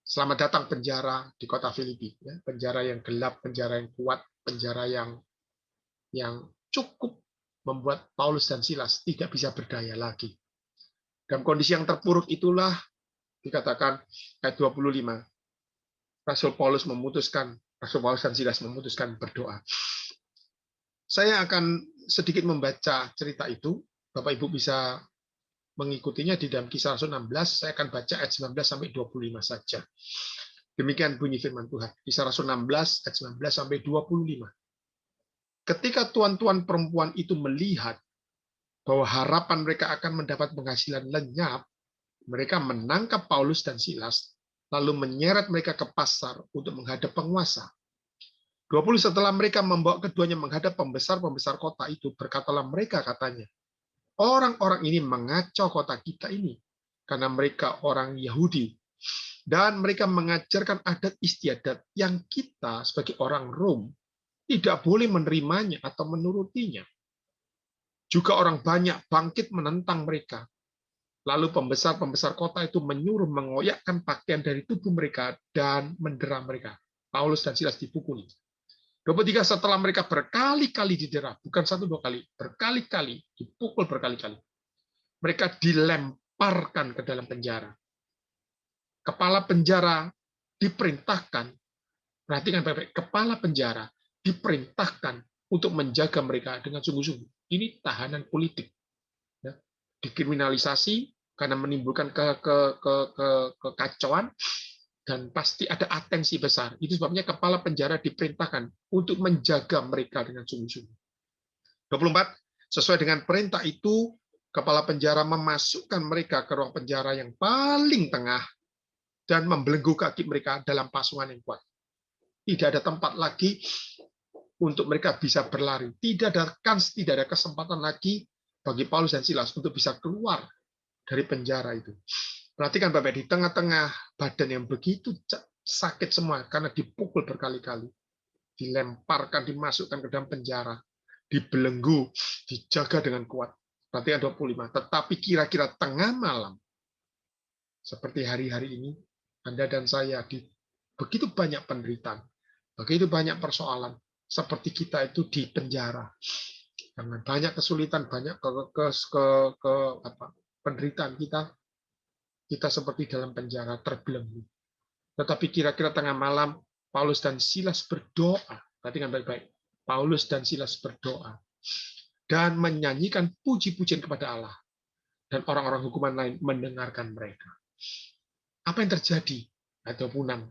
Selamat datang penjara di kota Filipi, ya. Penjara yang gelap, penjara yang kuat, penjara yang cukup membuat Paulus dan Silas tidak bisa berdaya lagi. Dalam kondisi yang terpuruk itulah dikatakan ayat 25, Rasul Paulus dan Silas memutuskan berdoa. Saya akan sedikit membaca cerita itu. Bapak Ibu bisa mengikutinya di dalam Kisah Rasul 16. Saya akan baca ayat 19 sampai 25 saja. Demikian bunyi firman Tuhan. Kisah Rasul 16 ayat 19 sampai 25. Ketika tuan-tuan perempuan itu melihat bahwa harapan mereka akan mendapat penghasilan lenyap, mereka menangkap Paulus dan Silas, lalu menyeret mereka ke pasar untuk menghadap penguasa. 20 setelah mereka membawa keduanya menghadap pembesar-pembesar kota itu, berkatalah mereka, katanya, orang-orang ini mengacau kota kita ini, karena mereka orang Yahudi, dan mereka mengajarkan adat istiadat yang kita sebagai orang Rom tidak boleh menerimanya atau menurutinya. Juga orang banyak bangkit menentang mereka. Lalu pembesar-pembesar kota itu menyuruh mengoyakkan pakaian dari tubuh mereka dan mendera mereka. Paulus dan Silas dipukuli. 23 setelah mereka berkali-kali didera, bukan satu dua kali, berkali-kali, dipukul berkali-kali. Mereka dilemparkan ke dalam penjara. Kepala penjara diperintahkan, perhatikan baik-baik, kepala penjara diperintahkan untuk menjaga mereka dengan sungguh-sungguh. Ini tahanan politik. Ya. Dikriminalisasi karena menimbulkan kekacauan, dan pasti ada atensi besar. Itu sebabnya kepala penjara diperintahkan untuk menjaga mereka dengan sungguh-sungguh. 24, sesuai dengan perintah itu, kepala penjara memasukkan mereka ke ruang penjara yang paling tengah dan membelenggu kaki mereka dalam pasungan yang kuat. Tidak ada tempat lagi untuk mereka bisa berlari. Tidak ada kans, tidak ada kesempatan lagi bagi Paulus dan Silas untuk bisa keluar dari penjara itu. Perhatikan Bapak, di tengah-tengah badan yang begitu sakit semua karena dipukul berkali-kali, dilemparkan, dimasukkan ke dalam penjara, dibelenggu, dijaga dengan kuat. Perhatikan 25. Tetapi kira-kira tengah malam, seperti hari-hari ini, Anda dan saya di begitu banyak penderitaan, begitu banyak persoalan, seperti kita itu di penjara karena banyak kesulitan, banyak penderitaan kita seperti dalam penjara terbelenggu. Tetapi kira-kira tengah malam Paulus dan Silas berdoa. Perhatikan baik-baik. Paulus dan Silas berdoa dan menyanyikan puji-pujian kepada Allah, dan orang-orang hukuman lain mendengarkan mereka. Apa yang terjadi? Ayat 26.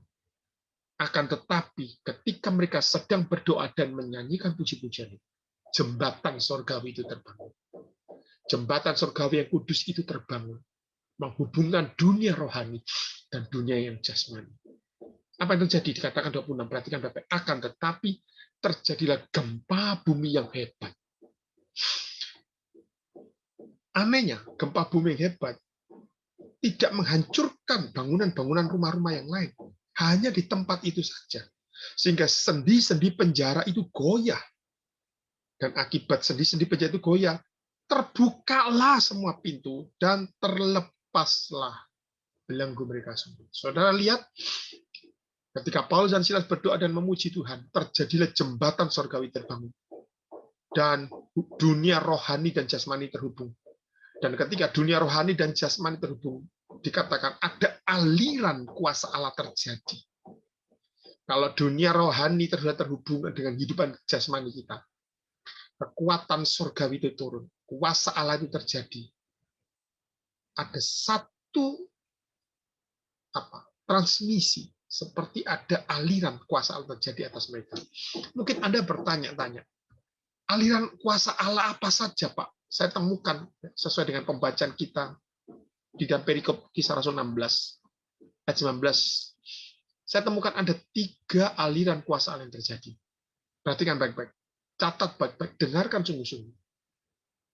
Akan tetapi ketika mereka sedang berdoa dan menyanyikan puji-pujian, jembatan surgawi itu terbangun. Jembatan surgawi yang kudus itu terbangun, menghubungkan dunia rohani dan dunia yang jasmani. Apa yang terjadi? Dikatakan 26, perhatikan Bapak. Akan tetapi terjadilah gempa bumi yang hebat. Anehnya, gempa bumi yang hebat tidak menghancurkan bangunan-bangunan rumah-rumah yang lain. Hanya di tempat itu saja. Sehingga sendi-sendi penjara itu goyah. Dan akibat sendi-sendi penjara itu goyah, terbukalah semua pintu dan terlepaslah belenggu mereka semua. Saudara lihat, ketika Paulus dan Silas berdoa dan memuji Tuhan, terjadilah jembatan surgawi terbangun. Dan dunia rohani dan jasmani terhubung. Dan ketika dunia rohani dan jasmani terhubung, dikatakan ada aliran kuasa Allah terjadi. Kalau dunia rohani terhubung dengan kehidupan jasmani kita, kekuatan surgawi itu turun, kuasa Allah itu terjadi. Ada satu transmisi, seperti ada aliran kuasa Allah terjadi atas mereka. Mungkin Anda bertanya-tanya, aliran kuasa Allah apa saja, Pak? Saya temukan sesuai dengan pembacaan kita di dalam perikop Kisah Rasul 16 ayat 19. Saya temukan ada 3 aliran kuasa Allah yang terjadi. Perhatikan baik-baik, catat baik-baik, dengarkan sungguh-sungguh.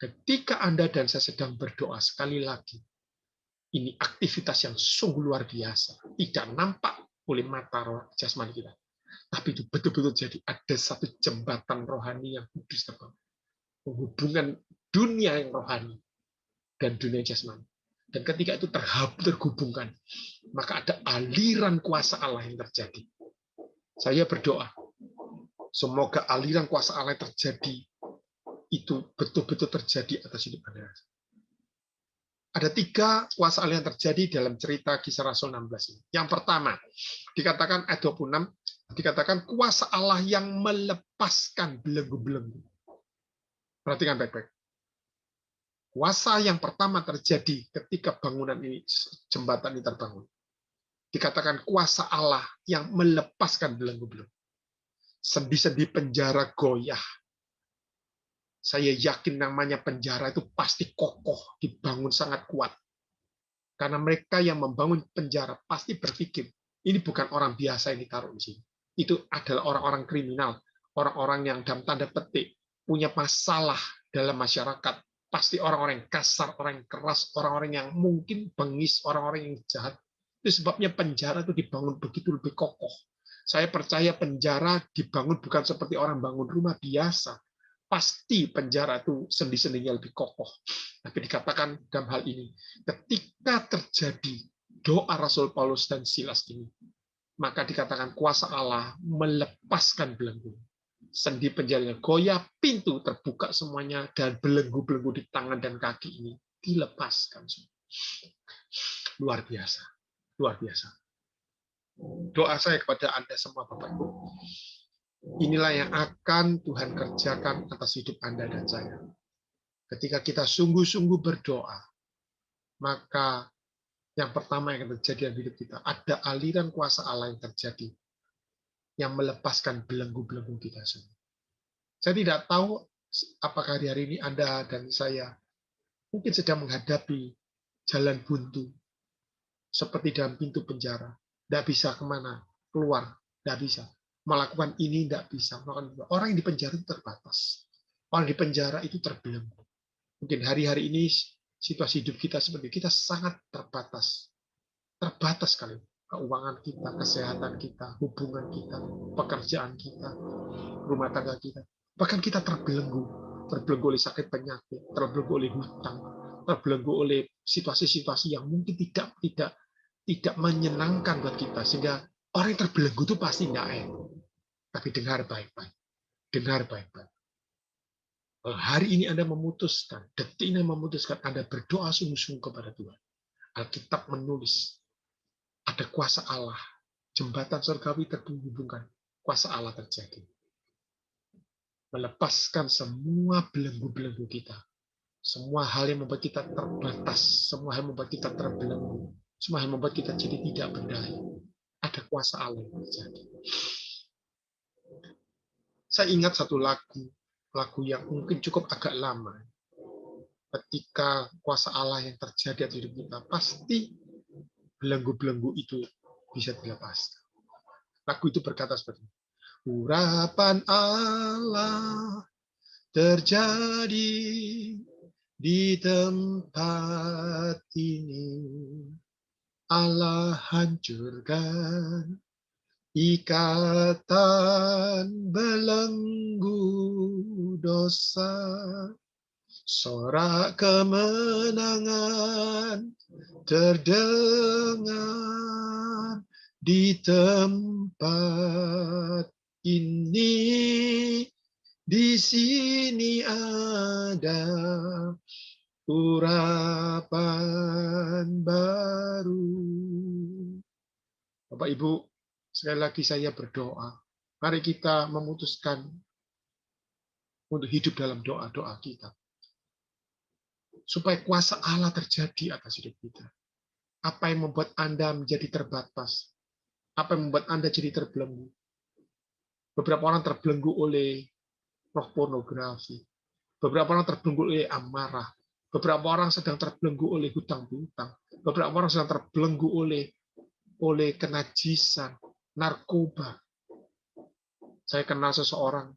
Ketika Anda dan saya sedang berdoa, sekali lagi, ini aktivitas yang sungguh luar biasa, tidak nampak oleh mata roh jasmani kita, tapi itu betul-betul jadi ada satu jembatan rohani yang kudus terbangun, menghubungkan dunia yang rohani dan dunia jasmani. Dan ketika itu terhubungkan, maka ada aliran kuasa Allah yang terjadi. Saya berdoa, semoga aliran kuasa Allah yang terjadi itu betul-betul terjadi atas hidup Anda. Ada 3 kuasa Allah yang terjadi dalam cerita Kisah Rasul 16 ini. Yang pertama, dikatakan ayat 26, dikatakan kuasa Allah yang melepaskan belenggu-belenggu. Perhatikan baik-baik. Kuasa yang pertama terjadi ketika bangunan ini, jembatan ini terbangun. Dikatakan kuasa Allah yang melepaskan belenggu-belenggu. Sendi-sendi penjara goyah. Saya yakin namanya penjara itu pasti kokoh, dibangun sangat kuat. Karena mereka yang membangun penjara pasti berpikir, ini bukan orang biasa yang ditaruh di sini. Itu adalah orang-orang kriminal, orang-orang yang dalam tanda petik punya masalah dalam masyarakat. Pasti orang-orang yang kasar, orang yang keras, orang-orang yang mungkin bengis, orang-orang yang jahat. Itu sebabnya penjara itu dibangun begitu lebih kokoh. Saya percaya penjara dibangun bukan seperti orang bangun rumah biasa. Pasti penjara itu sendi-sendinya lebih kokoh. Tapi dikatakan dalam hal ini, ketika terjadi doa Rasul Paulus dan Silas ini, maka dikatakan kuasa Allah melepaskan belenggu. Sendi penjaranya goyah, pintu terbuka semuanya, dan belenggu-belenggu di tangan dan kaki ini dilepaskan. Luar biasa. Luar biasa. Doa saya kepada Anda semua Bapak Ibu, inilah yang akan Tuhan kerjakan atas hidup Anda dan saya. Ketika kita sungguh-sungguh berdoa, maka yang pertama yang terjadi dalam hidup kita, ada aliran kuasa Allah yang terjadi, yang melepaskan belenggu-belenggu kita semua. Saya tidak tahu apakah hari ini Anda dan saya mungkin sedang menghadapi jalan buntu, seperti dalam pintu penjara. Tidak bisa kemana, keluar, tidak bisa. Melakukan ini tidak bisa. Orang yang di penjara itu terbatas. Orang di penjara itu terbelenggu. Mungkin hari-hari ini situasi hidup kita seperti kita sangat terbatas. Terbatas sekali. Keuangan kita, kesehatan kita, hubungan kita, pekerjaan kita, rumah tangga kita. Bahkan kita terbelenggu. Terbelenggu oleh sakit penyakit, terbelenggu oleh hutang, terbelenggu oleh situasi-situasi yang mungkin tidak menyenangkan buat kita. Sehingga orang yang terbelenggu itu pasti tidak enak. Tapi dengar baik-baik. Dengar baik-baik. Hari ini Anda memutuskan, detik ini memutuskan, Anda berdoa sungguh-sungguh kepada Tuhan. Alkitab menulis, ada kuasa Allah. Jembatan surgawi terhubungkan. Kuasa Allah terjadi. Melepaskan semua belenggu-belenggu kita. Semua hal yang membuat kita terbatas. Semua hal yang membuat kita terbelenggu. Semua hal yang membuat kita jadi tidak berdaya. Ada kuasa Allah yang terjadi. Saya ingat satu lagu yang mungkin cukup agak lama. Ketika kuasa Allah yang terjadi di hidup kita, pasti belenggu-belenggu itu bisa dilepaskan. Lagu itu berkata seperti ini. Urapan Allah terjadi di tempat ini. Allah hancurkan ikatan belenggu dosa, sorak kemenangan terdengar di tempat ini. Di sini ada urapan baru. Bapak Ibu, sekali lagi saya berdoa. Mari kita memutuskan untuk hidup dalam doa-doa kita. Supaya kuasa Allah terjadi atas hidup kita. Apa yang membuat Anda menjadi terbatas? Apa yang membuat Anda jadi terbelenggu? Beberapa orang terbelenggu oleh roh pornografi. Beberapa orang terbelenggu oleh amarah. Beberapa orang sedang terbelenggu oleh hutang-hutang. Beberapa orang sedang terbelenggu oleh kenajisan, narkoba. Saya kenal seseorang,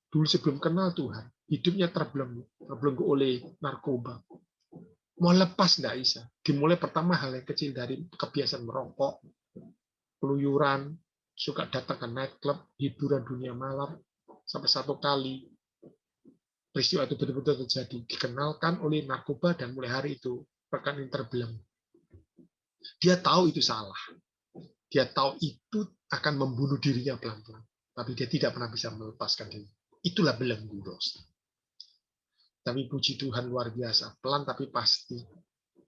dulu sebelum kenal Tuhan, hidupnya terbelenggu oleh narkoba. Mau lepas nggak bisa. Dimulai pertama hal yang kecil dari kebiasaan merokok, keluyuran, suka datang ke nightclub, hiburan dunia malam, sampai satu kali peristiwa itu betul-betul terjadi. Dikenalkan oleh narkoba dan mulai hari itu rekan ini terbelenggu. Dia tahu itu salah. Dia tahu itu akan membunuh dirinya pelan-pelan. Tapi dia tidak pernah bisa melepaskan diri. Itulah belenggu dosa. Tapi puji Tuhan luar biasa. Pelan tapi pasti.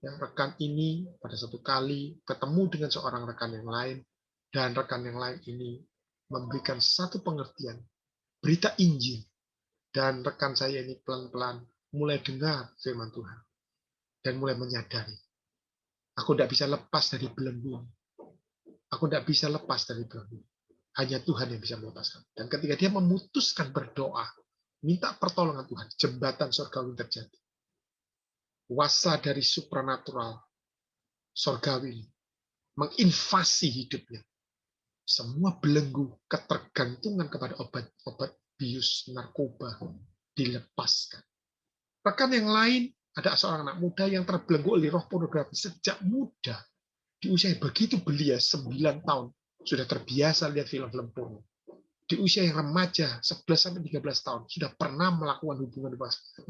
Ya, rekan ini pada satu kali ketemu dengan seorang rekan yang lain. Dan rekan yang lain ini memberikan satu pengertian. Berita Injil. Dan rekan saya ini pelan-pelan mulai dengar firman Tuhan. Dan mulai menyadari. Aku tidak bisa lepas dari belenggu. Aku tidak bisa lepas dari belenggu. Hanya Tuhan yang bisa melepaskan. Dan ketika dia memutuskan berdoa, minta pertolongan Tuhan, jembatan surgawi terjadi. Kuasa dari supranatural surgawi menginvasi hidupnya. Semua belenggu ketergantungan kepada obat-obat bius, narkoba dilepaskan. Rekan yang lain, ada seorang anak muda yang terbelenggu oleh roh pornografi sejak muda. Di usia begitu belia, 9 tahun, sudah terbiasa lihat film-film porno. Di usia yang remaja, 11-13 tahun, sudah pernah melakukan hubungan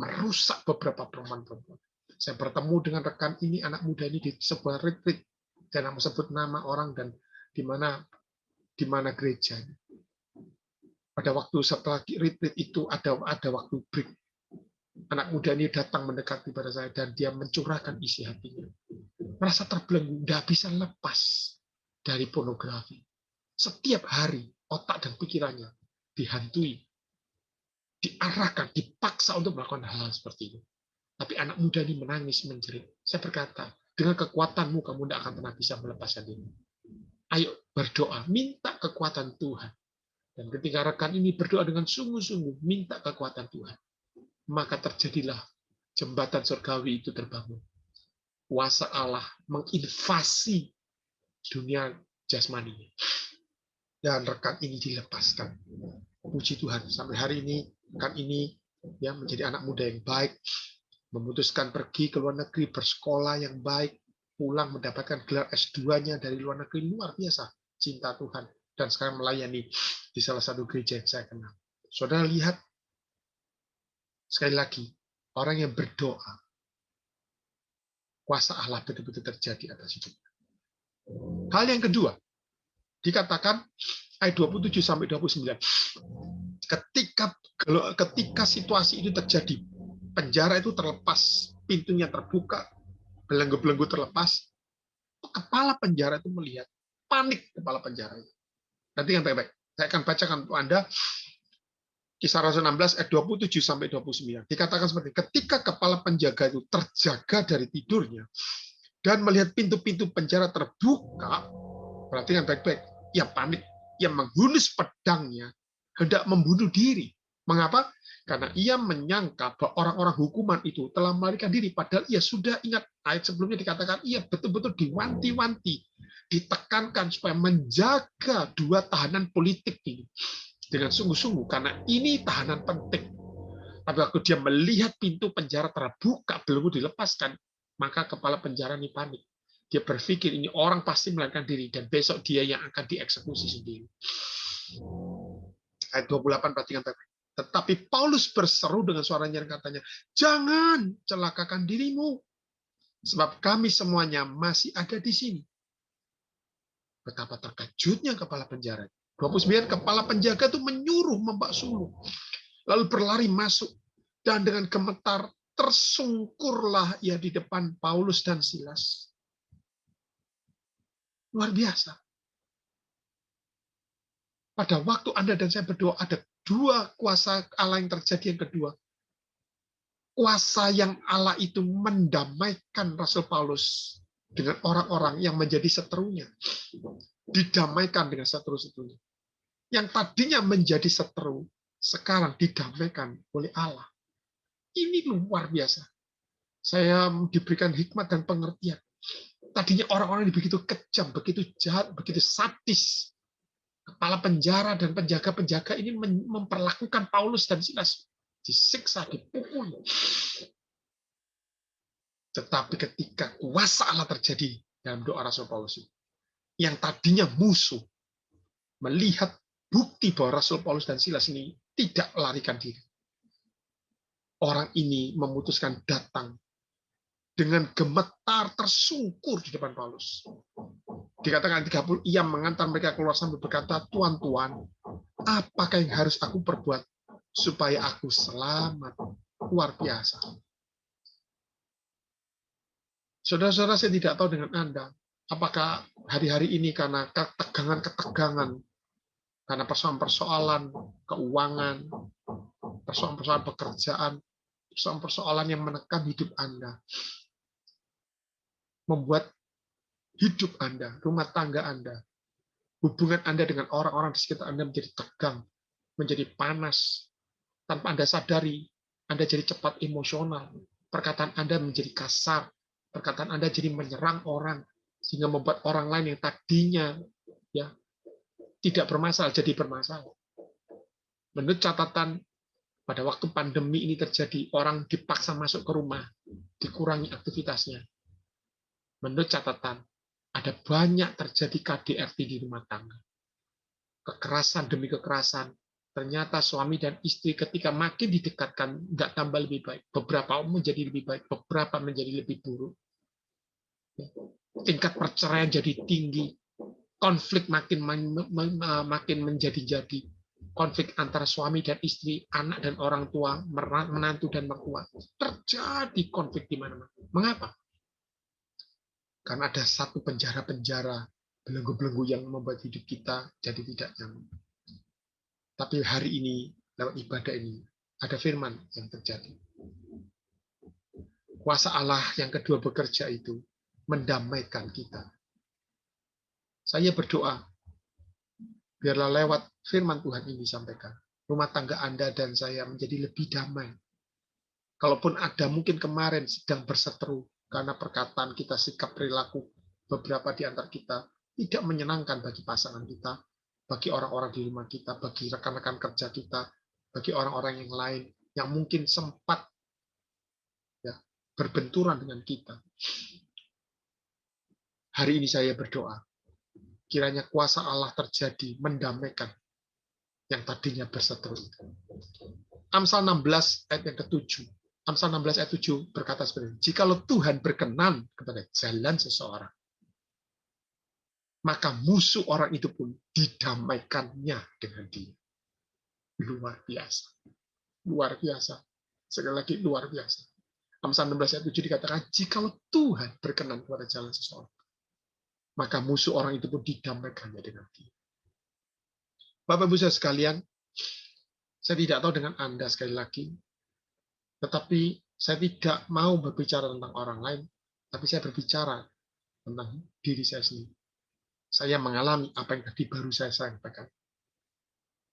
merusak beberapa perempuan-perempuan. Saya bertemu dengan rekan ini, anak muda ini di sebuah retreat. Saya tidak mau sebut nama orang dan di mana gerejanya. Pada waktu setelah retreat itu ada waktu break. Anak muda ini datang mendekati pada saya dan dia mencurahkan isi hatinya. Merasa terbelenggu, tidak bisa lepas dari pornografi. Setiap hari otak dan pikirannya dihantui, diarahkan, dipaksa untuk melakukan hal seperti itu. Tapi anak muda ini menangis, menjerit. Saya berkata, dengan kekuatanmu kamu tidak akan pernah bisa melepaskan diri. Ayo berdoa, minta kekuatan Tuhan. Dan ketika rekan ini berdoa dengan sungguh-sungguh, minta kekuatan Tuhan, maka terjadilah jembatan surgawi itu terbangun. Kuasa Allah menginvasi dunia jasmani. Dan rekan ini dilepaskan. Puji Tuhan, sampai hari ini rekan ini ya menjadi anak muda yang baik, memutuskan pergi ke luar negeri, bersekolah yang baik, pulang mendapatkan gelar S2-nya dari luar negeri, luar biasa cinta Tuhan, dan sekarang melayani di salah satu gereja yang saya kenal. Saudara lihat, sekali lagi, orang yang berdoa, kuasa Allah betul-betul terjadi atas hidupnya. Hal yang kedua, dikatakan ayat 27-29, ketika situasi itu terjadi, penjara itu terlepas, pintunya terbuka, belenggu-belenggu terlepas, kepala penjara itu melihat, panik kepala penjara itu. Nanti yang baik-baik, saya akan bacakan untuk Anda Kisah Rasul 16 ayat 27-29. Dikatakan seperti ketika kepala penjaga itu terjaga dari tidurnya dan melihat pintu-pintu penjara terbuka, berarti yang baik-baik, ia panik, ia menghunus pedangnya, hendak membunuh diri. Mengapa? Karena ia menyangka bahwa orang-orang hukuman itu telah melarikan diri, padahal ia sudah ingat ayat sebelumnya dikatakan ia betul-betul diwanti-wanti, ditekankan supaya menjaga dua tahanan politik ini dengan sungguh-sungguh, karena ini tahanan penting. Tapi waktu dia melihat pintu penjara terbuka, belum dilepaskan, maka kepala penjara ini panik. Dia berpikir ini orang pasti melarikan diri, dan besok dia yang akan dieksekusi sendiri. Ayat 28, perhatikan. Tetapi Paulus berseru dengan suara nyaring katanya, jangan celakakan dirimu, sebab kami semuanya masih ada di sini. Betapa terkejutnya kepala penjara. 29, kepala penjaga itu menyuruh membak sulung, lalu berlari masuk, dan dengan gemetar tersungkurlah ia di depan Paulus dan Silas. Luar biasa. Pada waktu Anda dan saya berdoa, ada dua kuasa Allah yang terjadi. Yang kedua, kuasa yang Allah itu mendamaikan Rasul Paulus dengan orang-orang yang menjadi seterunya. Didamaikan dengan seteru-seterunya. Yang tadinya menjadi seteru, sekarang didamaikan oleh Allah. Ini luar biasa. Saya diberikan hikmat dan pengertian. Tadinya orang-orang ini begitu kejam, begitu jahat, begitu sadis. Kepala penjara dan penjaga-penjaga ini memperlakukan Paulus dan Silas. Disiksa, dipukul. Tetapi ketika kuasa Allah terjadi dalam doa Rasul Paulus, yang tadinya musuh, melihat bukti bahwa Rasul Paulus dan Silas ini tidak melarikan diri. Orang ini memutuskan datang dengan gemetar tersungkur di depan Paulus. Dikatakan 30, ia mengantar mereka keluar sambil berkata, Tuan, Tuan, apakah yang harus aku perbuat supaya aku selamat? Luar biasa. Saudara-saudara, saya tidak tahu dengan Anda, apakah hari-hari ini karena ketegangan-ketegangan, karena persoalan-persoalan keuangan, persoalan-persoalan pekerjaan, persoalan-persoalan yang menekan hidup Anda, membuat hidup Anda, rumah tangga Anda, hubungan Anda dengan orang-orang di sekitar Anda menjadi tegang, menjadi panas. Tanpa Anda sadari, Anda jadi cepat emosional. Perkataan Anda menjadi kasar. Perkataan Anda jadi menyerang orang, sehingga membuat orang lain yang tadinya ya tidak bermasalah jadi bermasalah. Menurut catatan, pada waktu pandemi ini terjadi, orang dipaksa masuk ke rumah, dikurangi aktivitasnya. Menurut catatan, ada banyak terjadi KDRT di rumah tangga. Kekerasan demi kekerasan. Ternyata suami dan istri ketika makin didekatkan, nggak tambah lebih baik. Beberapa menjadi lebih baik, beberapa menjadi lebih buruk. Tingkat perceraian jadi tinggi. Konflik makin menjadi-jadi. Konflik antara suami dan istri, anak dan orang tua, menantu dan mertua. Terjadi konflik di mana-mana. Mengapa? Karena ada satu penjara-penjara, belenggu-belenggu yang membuat hidup kita jadi tidak nyaman. Tapi hari ini, lewat ibadah ini, ada firman yang terjadi. Kuasa Allah yang kedua bekerja itu mendamaikan kita. Saya berdoa, biarlah lewat firman Tuhan ini disampaikan, rumah tangga Anda dan saya menjadi lebih damai. Kalaupun ada mungkin kemarin sedang berseteru, karena perkataan kita, sikap perilaku beberapa di antara kita tidak menyenangkan bagi pasangan kita, bagi orang-orang di rumah kita, bagi rekan-rekan kerja kita, bagi orang-orang yang lain yang mungkin sempat ya, berbenturan dengan kita. Hari ini saya berdoa, kiranya kuasa Allah terjadi mendamaikan yang tadinya berseteru. Amsal 16 ayat yang ke-7. Amsal 16 ayat 7 berkata seperti ini, jikalau Tuhan berkenan kepada jalan seseorang, maka musuh orang itu pun didamaikannya dengan dia. Luar biasa. Luar biasa. Sekali lagi luar biasa. Amsal 16 ayat 7 dikatakan, jikalau Tuhan berkenan kepada jalan seseorang, maka musuh orang itu pun didamaikannya dengan dia. Bapak Ibu saya sekalian, saya tidak tahu dengan Anda sekali lagi, tetapi saya tidak mau berbicara tentang orang lain, tapi saya berbicara tentang diri saya sendiri. Saya mengalami apa yang tadi baru saya sampaikan.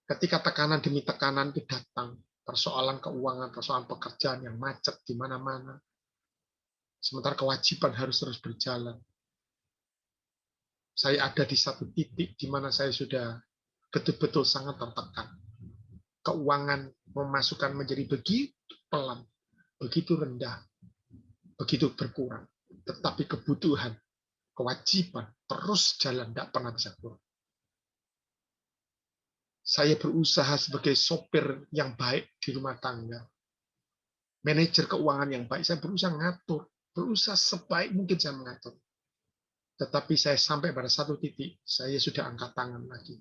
Ketika tekanan demi tekanan itu datang, persoalan keuangan, persoalan pekerjaan yang macet di mana-mana, sementara kewajiban harus terus berjalan. Saya ada di satu titik di mana saya sudah betul-betul sangat tertekan. Keuangan memasukkan menjadi begitu pelan, begitu rendah, begitu berkurang. Tetapi kebutuhan, kewajiban terus jalan, tidak pernah bisa kurang. Saya berusaha sebagai sopir yang baik di rumah tangga, manajer keuangan yang baik, saya berusaha ngatur, berusaha sebaik mungkin saya mengatur. Tetapi saya sampai pada satu titik, saya sudah angkat tangan lagi.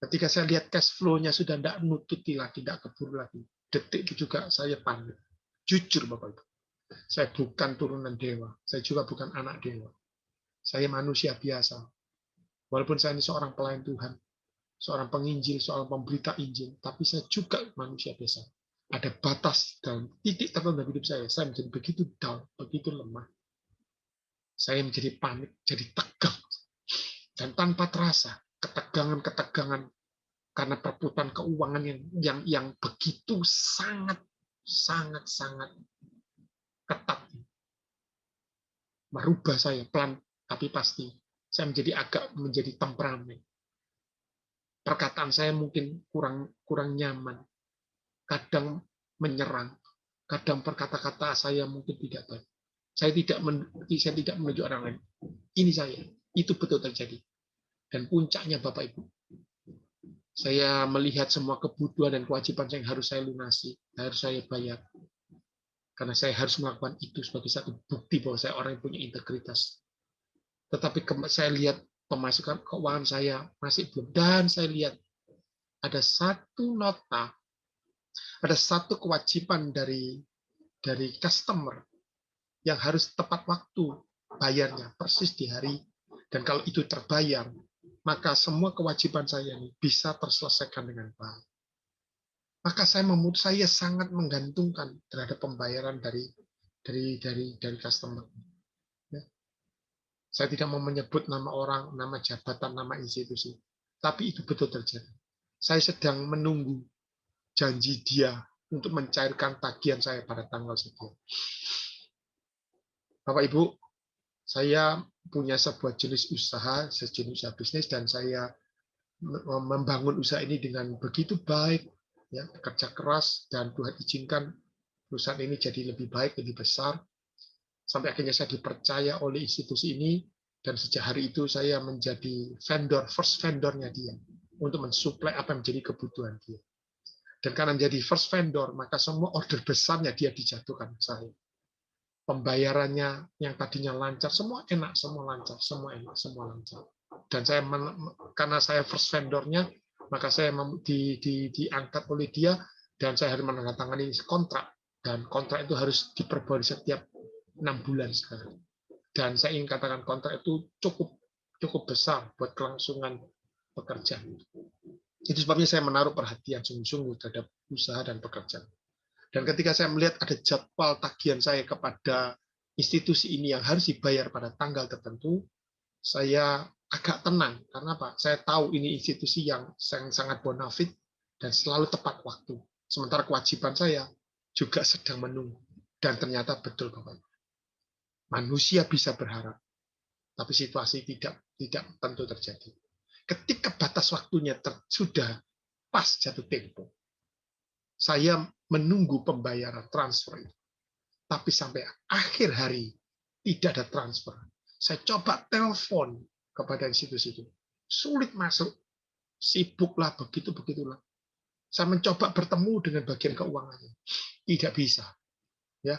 Ketika saya lihat cash flow-nya sudah tidak nututi lagi, tidak keburu lagi. Detik itu juga saya panik. Jujur Bapak Ibu. Saya bukan turunan dewa. Saya juga bukan anak dewa. Saya manusia biasa. Walaupun saya ini seorang pelayan Tuhan, seorang penginjil, seorang pemberita Injil, tapi saya juga manusia biasa. Ada batas dalam titik tertentu dalam hidup saya. Saya menjadi begitu down, begitu lemah. Saya menjadi panik, jadi tegang. Dan tanpa terasa, ketegangan-ketegangan karena perputaran keuangan yang begitu sangat ketat merubah saya pelan tapi pasti. Saya menjadi temperamen. Perkataan saya mungkin kurang nyaman, kadang menyerang, kadang perkata-kata saya mungkin tidak baik. Saya tidak menuju orang lain. Ini saya, itu betul terjadi. Dan puncaknya Bapak Ibu, saya melihat semua kebutuhan dan kewajiban yang harus saya lunasi, harus saya bayar. karena saya harus melakukan itu sebagai satu bukti bahwa saya orang yang punya integritas. Tetapi saya lihat pemasukan keuangan saya masih belum, dan saya lihat ada satu nota, ada satu kewajiban dari customer yang harus tepat waktu bayarnya, persis di hari, dan kalau itu terbayar, maka semua kewajiban saya ini bisa terselesaikan dengan baik. Maka saya sangat menggantungkan terhadap pembayaran dari customer. Ya. Saya tidak mau menyebut nama orang, nama jabatan, nama institusi, tapi itu betul terjadi. Saya sedang menunggu janji dia untuk mencairkan tagihan saya pada tanggal sekian. Bapak Ibu, saya punya sebuah jenis usaha, sejenis usaha bisnis, dan saya membangun usaha ini dengan begitu baik, ya, bekerja keras, dan Tuhan izinkan perusahaan ini jadi lebih baik, lebih besar, sampai akhirnya saya dipercaya oleh institusi ini, dan sejak hari itu saya menjadi first vendornya dia, untuk mensuplai apa yang menjadi kebutuhan dia. Dan karena menjadi first vendor, maka semua order besarnya dia dijatuhkan ke saya. Pembayarannya yang tadinya lancar, semua enak, semua lancar, semua enak, semua lancar. Dan saya karena saya first vendornya, maka saya diangkat oleh dia, dan saya harus menandatangani kontrak, dan kontrak itu harus diperbarui setiap 6 bulan sekali. Dan saya ingin katakan kontrak itu cukup besar buat kelangsungan pekerjaan. Itu sebabnya saya menaruh perhatian sungguh-sungguh terhadap usaha dan pekerjaan. Dan ketika saya melihat ada jadwal tagihan saya kepada institusi ini yang harus dibayar pada tanggal tertentu, saya agak tenang. Karena apa? Saya tahu ini institusi yang sangat bonafit dan selalu tepat waktu. Sementara kewajiban saya juga sedang menunggu. Dan ternyata betul, Bapak. Manusia bisa berharap, tapi situasi tidak tentu terjadi. Ketika batas waktunya sudah pas jatuh tempo, saya menunggu pembayaran transfer itu. Tapi sampai akhir hari tidak ada transfer. Saya coba telepon kepada institusi itu. Sulit masuk. Sibuklah, begitulah. Saya mencoba bertemu dengan bagian keuangannya. Tidak bisa. Ya.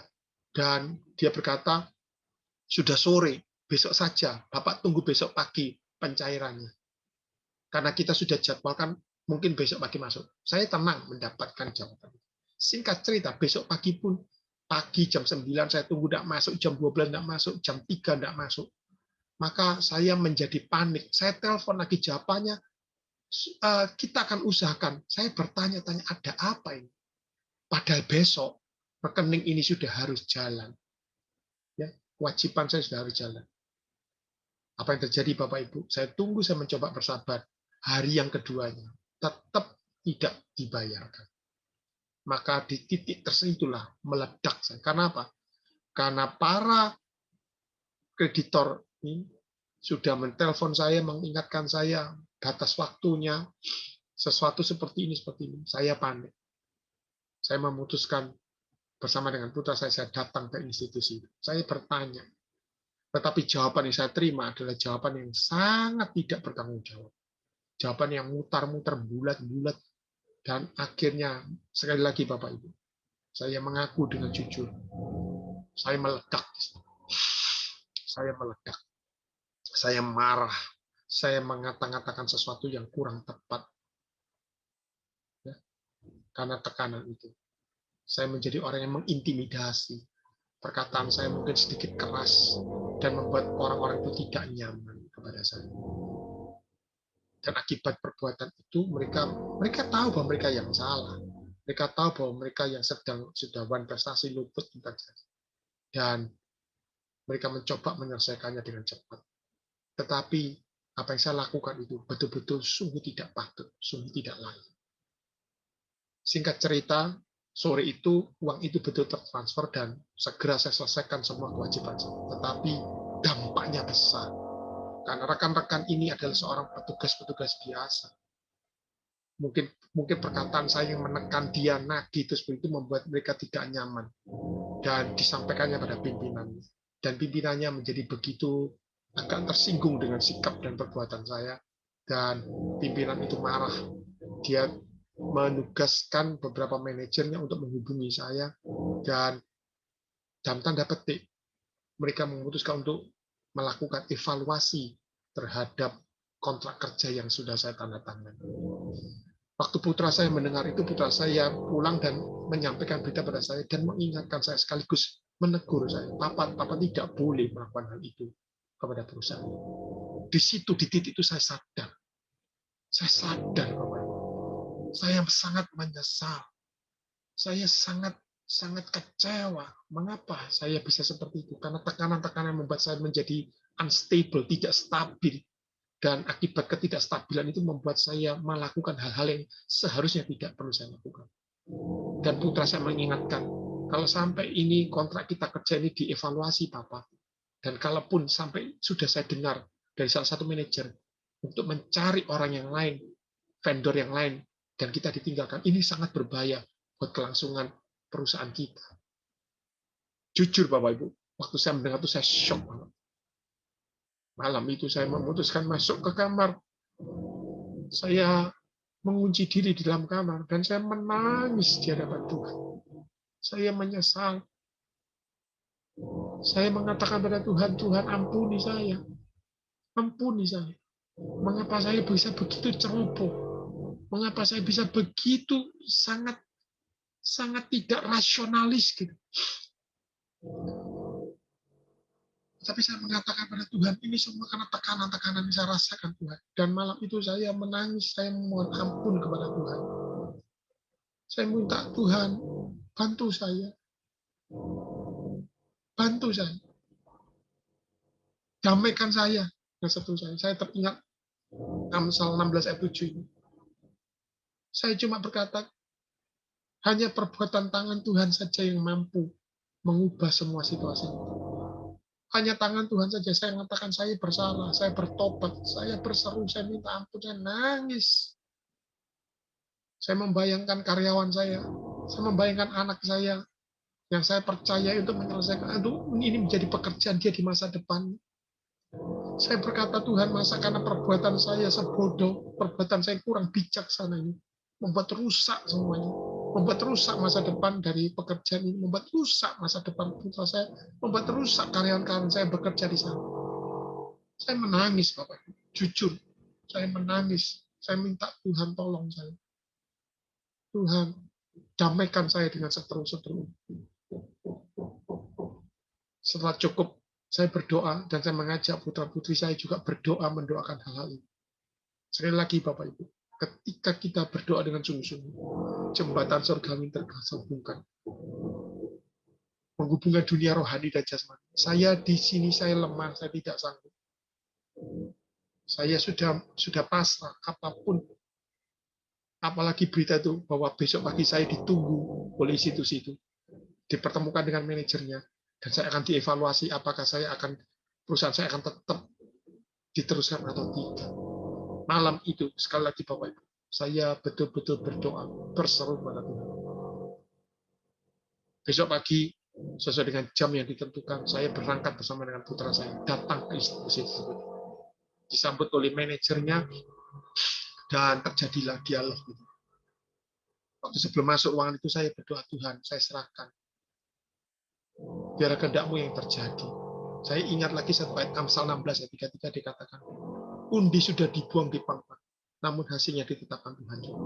Dan dia berkata, sudah sore, besok saja. Bapak tunggu besok pagi pencairannya. Karena kita sudah jadwalkan, mungkin besok pagi masuk. Saya tenang mendapatkan jawaban. Singkat cerita, besok pagi pun, pagi jam 9 saya tunggu tidak masuk, jam 12 tidak masuk, jam 3 tidak masuk. Maka saya menjadi panik. Saya telepon lagi, jawabannya, kita akan usahakan. Saya bertanya-tanya, ada apa ini? Padahal besok, rekening ini sudah harus jalan. Ya, kewajiban saya sudah harus jalan. Apa yang terjadi Bapak Ibu? Saya tunggu, saya mencoba bersabar. Hari yang keduanya tetap tidak dibayarkan. Maka di titik tersitulah meledak saya. Karena apa? Karena para kreditor ini sudah menelpon saya, mengingatkan saya batas waktunya, sesuatu seperti ini. Saya panik. Saya memutuskan bersama dengan putra saya datang ke institusi. Saya bertanya. Tetapi jawaban yang saya terima adalah jawaban yang sangat tidak bertanggung jawab. Jawaban yang mutar-mutar, bulat-bulat. Dan akhirnya, sekali lagi Bapak Ibu, saya mengaku dengan jujur. Saya meledak. Saya meledak. Saya marah. Saya mengatakan sesuatu yang kurang tepat. Ya, karena tekanan itu. Saya menjadi orang yang mengintimidasi. Perkataan saya mungkin sedikit keras dan membuat orang-orang itu tidak nyaman kepada saya. Dan akibat perbuatan itu mereka tahu bahwa mereka yang salah. Mereka tahu bahwa mereka yang sudah prestasi luput terjadi. Dan mereka mencoba menyelesaikannya dengan cepat. Tetapi apa yang saya lakukan itu betul-betul sungguh tidak patut, sungguh tidak layak. Singkat cerita, sore itu uang itu betul tertransfer dan segera saya selesaikan semua kewajiban saya. Tetapi dampaknya besar. Karena rekan-rekan ini adalah seorang petugas-petugas biasa. Mungkin perkataan saya yang menekan dia nagih itu membuat mereka tidak nyaman. Dan disampaikannya pada pimpinannya. Dan pimpinannya menjadi begitu agak tersinggung dengan sikap dan perbuatan saya. Dan pimpinan itu marah. Dia menugaskan beberapa manajernya untuk menghubungi saya. Dan dalam tanda petik, mereka memutuskan untuk melakukan evaluasi terhadap kontrak kerja yang sudah saya tanda tangan. Waktu putra saya mendengar itu, putra saya pulang dan menyampaikan berita pada saya dan mengingatkan saya sekaligus menegur saya, Papa tidak boleh melakukan hal itu kepada perusahaan. Di situ, di titik itu saya sadar, Bapak. Saya sangat menyesal, saya sangat kecewa. Mengapa saya bisa seperti itu? Karena tekanan-tekanan membuat saya menjadi unstable, tidak stabil. Dan akibat ketidakstabilan itu membuat saya melakukan hal-hal yang seharusnya tidak perlu saya lakukan. Dan putra saya mengingatkan, kalau sampai ini kontrak kita kerja ini dievaluasi, Papa. Dan kalaupun sampai sudah saya dengar dari salah satu manajer untuk mencari orang yang lain, vendor yang lain, dan kita ditinggalkan, ini sangat berbahaya buat kelangsungan perusahaan kita. Jujur, Bapak Ibu, waktu saya mendengar itu saya shock banget. Malam itu saya memutuskan masuk ke kamar. Saya mengunci diri di dalam kamar dan saya menangis di hadapan Tuhan. Saya menyesal. Saya mengatakan pada Tuhan, Tuhan ampuni saya. Ampuni saya. Mengapa saya bisa begitu ceroboh? Mengapa saya bisa begitu sangat tidak rasionalis gitu. Tapi saya mengatakan pada Tuhan, ini semua karena tekanan-tekanan yang saya rasakan, Tuhan. Dan malam itu saya menangis, saya memohon ampun kepada Tuhan. Saya minta Tuhan, bantu saya. Bantu saya. Damaikan saya. Dan seterusnya. Saya teringat Amsal 16 ayat 7 ini. Saya cuma berkata, hanya perbuatan tangan Tuhan saja yang mampu mengubah semua situasi itu. Hanya tangan Tuhan saja. Saya mengatakan saya bersalah, saya bertobat, saya berseru, saya minta ampun, saya nangis. Saya membayangkan karyawan saya membayangkan anak saya yang saya percaya untuk menyelesaikan ini menjadi pekerjaan dia di masa depan. Saya berkata, Tuhan, masa karena perbuatan saya sebodoh, perbuatan saya kurang bijaksana ini, membuat rusak semuanya. Membuat rusak masa depan dari pekerjaan ini, membuat rusak masa depan putra saya, membuat rusak karyawan-karyawan saya bekerja di sana. Saya menangis, Bapak. Jujur, saya menangis. Saya minta Tuhan tolong saya. Tuhan, damaikan saya dengan seteru-seteru. Setelah cukup, saya berdoa dan saya mengajak putra-putri saya juga berdoa mendoakan hal-hal ini. Sekali lagi, Bapak Ibu, ketika kita berdoa dengan sungguh-sungguh, jembatan surgawi tersambungkan. Menghubungkan dunia rohani dan jasmani. Saya di sini, saya lemah, saya tidak sanggup. Saya sudah pasrah, apapun. Apalagi berita itu, bahwa besok pagi saya ditunggu oleh institusi itu. Dipertemukan dengan manajernya. Dan saya akan dievaluasi apakah perusahaan saya akan tetap diteruskan atau tidak. Malam itu, sekali lagi Bapak Ibu, saya betul-betul berdoa, berseru kepada Tuhan. Besok pagi, sesuai dengan jam yang ditentukan, saya berangkat bersama dengan putra saya, datang ke institusi tersebut. Disambut oleh manajernya, dan terjadilah dialog. Waktu sebelum masuk ruangan itu, saya berdoa, Tuhan, saya serahkan. Biar kehendak-Mu yang terjadi. Saya ingat lagi satu ayat Amsal 16 ayat 33 dikatakan, undi sudah dibuang di pampang, namun hasilnya ditetapkan Tuhan juga.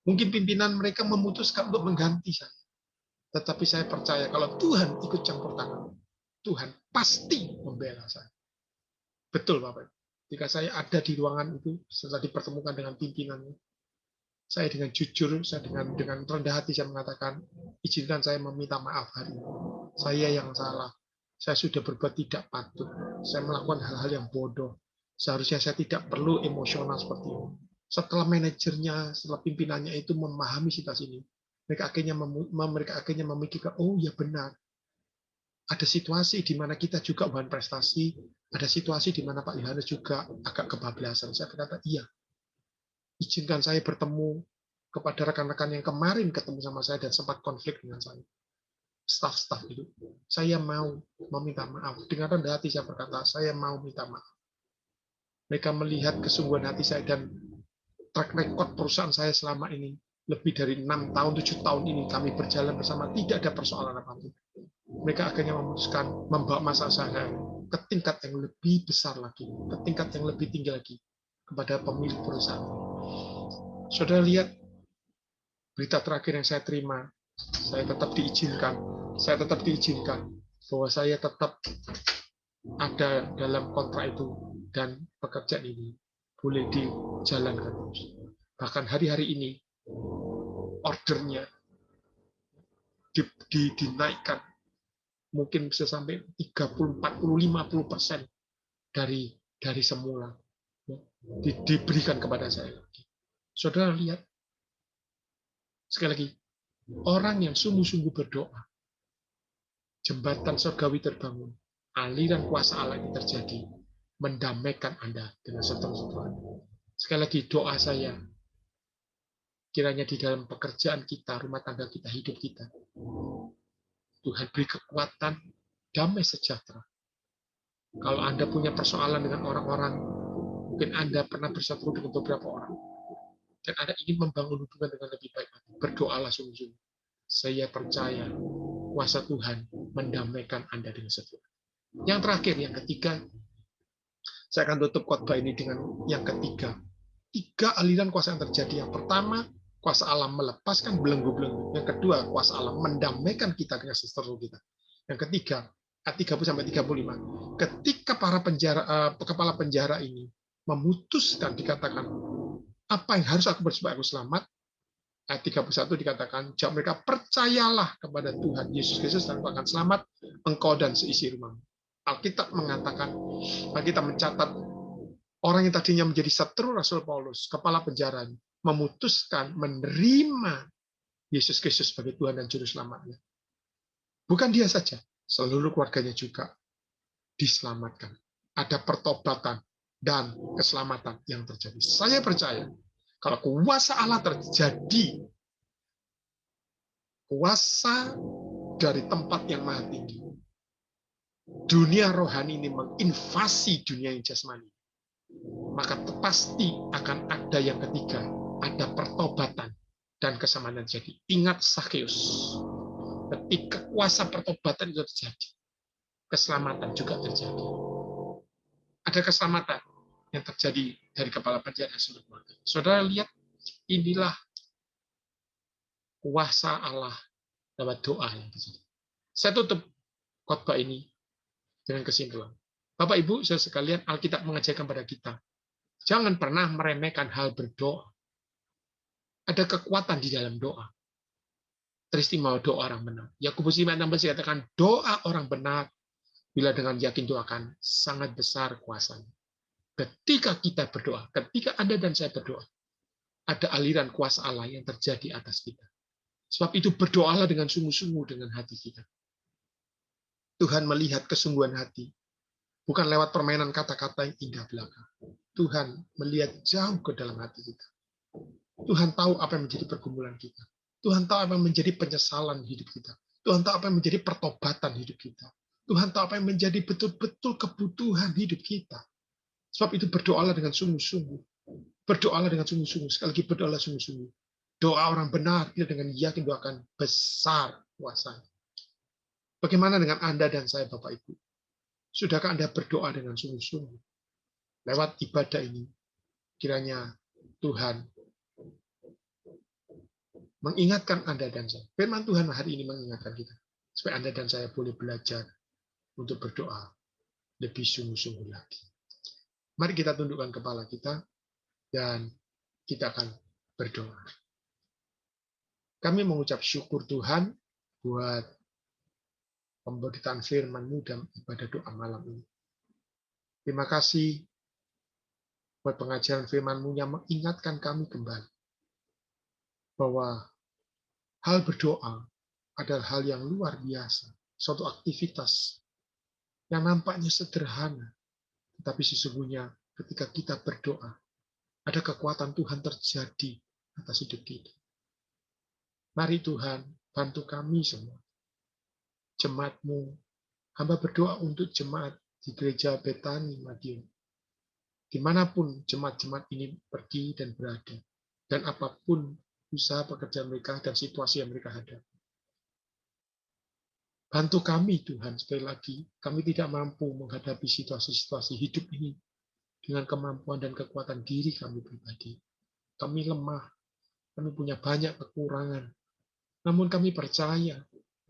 Mungkin pimpinan mereka memutuskan untuk mengganti saya. Tetapi saya percaya kalau Tuhan ikut campur tangan, Tuhan pasti membela saya. Betul Bapak. Jika saya ada di ruangan itu, setelah dipertemukan dengan pimpinannya, saya dengan jujur, saya dengan rendah hati saya mengatakan, izinkan saya meminta maaf hari ini. Saya yang salah. Saya sudah berbuat tidak patut. Saya melakukan hal-hal yang bodoh. Seharusnya saya tidak perlu emosional seperti ini. Setelah manajernya, setelah pimpinannya itu memahami situasi ini, mereka akhirnya memikirkan, oh ya benar. Ada situasi di mana kita juga bahan prestasi, ada situasi di mana Pak Yohanes juga agak kebablasan. Saya berkata, iya. Izinkan saya bertemu kepada rekan-rekan yang kemarin ketemu sama saya dan sempat konflik dengan saya. Staf-staf itu. Saya mau meminta maaf. Dengan rendah hati saya berkata, saya mau minta maaf. Mereka melihat kesungguhan hati saya dan track record perusahaan saya selama ini. Lebih dari 6 tahun, 7 tahun ini kami berjalan bersama, tidak ada persoalan apapun. mereka akhirnya memutuskan membawa masalah saya ke tingkat yang lebih besar lagi, ke tingkat yang lebih tinggi lagi kepada pemilik perusahaan. Saudara lihat berita terakhir yang saya terima, saya tetap diizinkan bahwa saya tetap ada dalam kontrak itu dan pekerjaan ini boleh dijalankan terus. Bahkan hari-hari ini ordernya dinaikkan mungkin bisa sampai 30, 40, 50% dari semula, ya, diberikan kepada saya. Saudara lihat, sekali lagi, orang yang sungguh-sungguh berdoa, jembatan surgawi terbangun, aliran kuasa Allah ini terjadi, mendamaikan Anda dengan seterusnya. Sekali lagi, doa saya, kiranya di dalam pekerjaan kita, rumah tangga kita, hidup kita, Tuhan beri kekuatan, damai sejahtera. Kalau Anda punya persoalan dengan orang-orang, mungkin Anda pernah bersatu dengan beberapa orang, dan Anda ingin membangun hubungan dengan lebih baik, berdoalah sungguh-sungguh. Saya percaya kuasa Tuhan mendamaikan Anda dengan setia. Yang terakhir, yang ketiga, saya akan tutup khotbah ini dengan yang ketiga. 3 aliran kuasa yang terjadi. Yang pertama, kuasa Allah melepaskan belenggu-belenggu. Yang kedua, kuasa Allah mendamaikan kita dengan sesama kita. Yang ketiga, ayat 30-35. Ketika para kepala penjara ini memutuskan, dikatakan, apa yang harus aku berbuat supaya aku selamat? Ayat 31 dikatakan, jawab mereka, percayalah kepada Tuhan Yesus Kristus dan engkau akan selamat, engkau dan seisi rumahmu. Alkitab mengatakan, Alkitab mencatat, orang yang tadinya menjadi setru Rasul Paulus, kepala penjara, memutuskan menerima Yesus Kristus sebagai Tuhan dan Juru Selamatnya. Bukan dia saja, seluruh keluarganya juga diselamatkan. Ada pertobatan dan keselamatan yang terjadi. Saya percaya, kalau kuasa Allah terjadi, kuasa dari tempat yang maha tinggi, dunia rohani ini menginvasi dunia yang jasmani, maka pasti akan ada yang ketiga, ada pertobatan dan kesamaan terjadi. Ingat Zakheus, ketika kuasa pertobatan itu terjadi, keselamatan juga terjadi. Ada keselamatan yang terjadi dari kepala penjara seluruh keluarga. Saudara lihat, inilah kuasa Allah lewat doa yang terjadi. Saya tutup khotbah ini dengan kesimpulan. Bapak Ibu, saudara sekalian, Alkitab mengajarkan pada kita, jangan pernah meremehkan hal berdoa. Ada kekuatan di dalam doa. Teristimewa doa orang benar. Yakobus 5:16 katakan, doa orang benar bila dengan yakin doakan sangat besar kuasanya. Ketika kita berdoa, ketika Anda dan saya berdoa, ada aliran kuasa Allah yang terjadi atas kita. Sebab itu berdoalah dengan sungguh-sungguh dengan hati kita. Tuhan melihat kesungguhan hati, bukan lewat permainan kata-kata yang indah belaka. Tuhan melihat jauh ke dalam hati kita. Tuhan tahu apa yang menjadi pergumulan kita. Tuhan tahu apa yang menjadi penyesalan hidup kita. Tuhan tahu apa yang menjadi pertobatan hidup kita. Tuhan tahu apa yang menjadi betul-betul kebutuhan hidup kita. Sebab itu berdoalah dengan sungguh-sungguh. Berdoalah dengan sungguh-sungguh. Sekali lagi berdoalah sungguh-sungguh. Doa orang benar, dia dengan yakin doakan besar kuasanya. Bagaimana dengan Anda dan saya, Bapak Ibu? Sudahkah Anda berdoa dengan sungguh-sungguh? Lewat ibadah ini, kiranya Tuhan mengingatkan Anda dan saya. Firman Tuhan hari ini mengingatkan kita. Supaya Anda dan saya boleh belajar untuk berdoa lebih sungguh-sungguh lagi. Mari kita tundukkan kepala kita dan kita akan berdoa. Kami mengucap syukur Tuhan buat pemberitaan firman-Mu dan ibadah doa malam ini. Terima kasih buat pengajaran firman-Mu yang mengingatkan kami kembali bahwa hal berdoa adalah hal yang luar biasa, suatu aktivitas yang nampaknya sederhana, tetapi sesungguhnya ketika kita berdoa, ada kekuatan Tuhan terjadi atas hidup kita. Mari Tuhan, bantu kami semua. Jemaat-Mu, hamba berdoa untuk jemaat di gereja Betani Madiun. Dimanapun jemaat-jemaat ini pergi dan berada, dan apapun usaha pekerjaan mereka dan situasi yang mereka hadapi. Bantu kami Tuhan, sekali lagi, kami tidak mampu menghadapi situasi-situasi hidup ini dengan kemampuan dan kekuatan diri kami pribadi. Kami lemah, kami punya banyak kekurangan. Namun kami percaya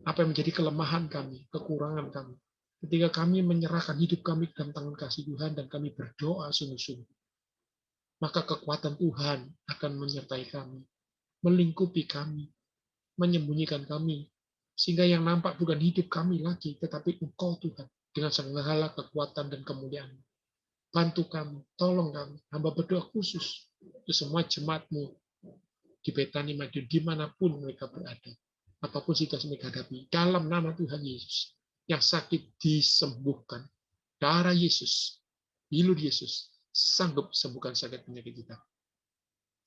apa yang menjadi kelemahan kami, kekurangan kami. Ketika kami menyerahkan hidup kami ke dalam tangan kasih Tuhan dan kami berdoa sungguh-sungguh, maka kekuatan Tuhan akan menyertai kami, melingkupi kami, menyembunyikan kami, sehingga yang nampak bukan hidup kami lagi, tetapi Engkau Tuhan, dengan segala kekuatan dan kemuliaan. Bantu kami, tolong kami, hamba berdoa khusus untuk semua jemaat-Mu di Betani Madiun, dimanapun mereka berada, apapun situasi mereka hadapi, dalam nama Tuhan Yesus, yang sakit disembuhkan. Darah Yesus, bilur Yesus, sanggup sembuhkan sakit penyakit kita.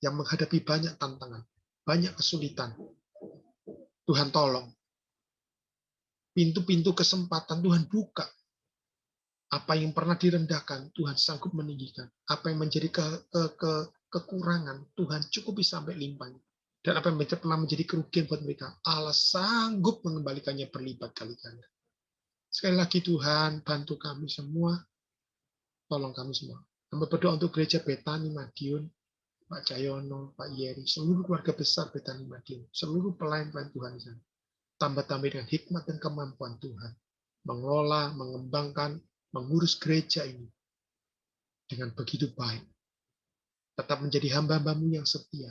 Yang menghadapi banyak tantangan, banyak kesulitan, Tuhan tolong. Pintu-pintu kesempatan Tuhan buka. Apa yang pernah direndahkan, Tuhan sanggup meninggikan. Apa yang menjadi kekurangan, Tuhan cukupi sampai limpahnya. Dan apa yang pernah menjadi kerugian buat mereka, Allah sanggup mengembalikannya berlipat kali ganda. Sekali lagi Tuhan, bantu kami semua, tolong kami semua. Kami berdoa untuk gereja Betani Madiun, Pak Cahyono, Pak Yeri, seluruh keluarga besar Betani Madiun, seluruh pelayan-pelayan Tuhan di sana. Tambah-tambah dengan hikmat dan kemampuan Tuhan, mengelola, mengembangkan, mengurus gereja ini dengan begitu baik. Tetap menjadi hamba-Hambamu yang setia,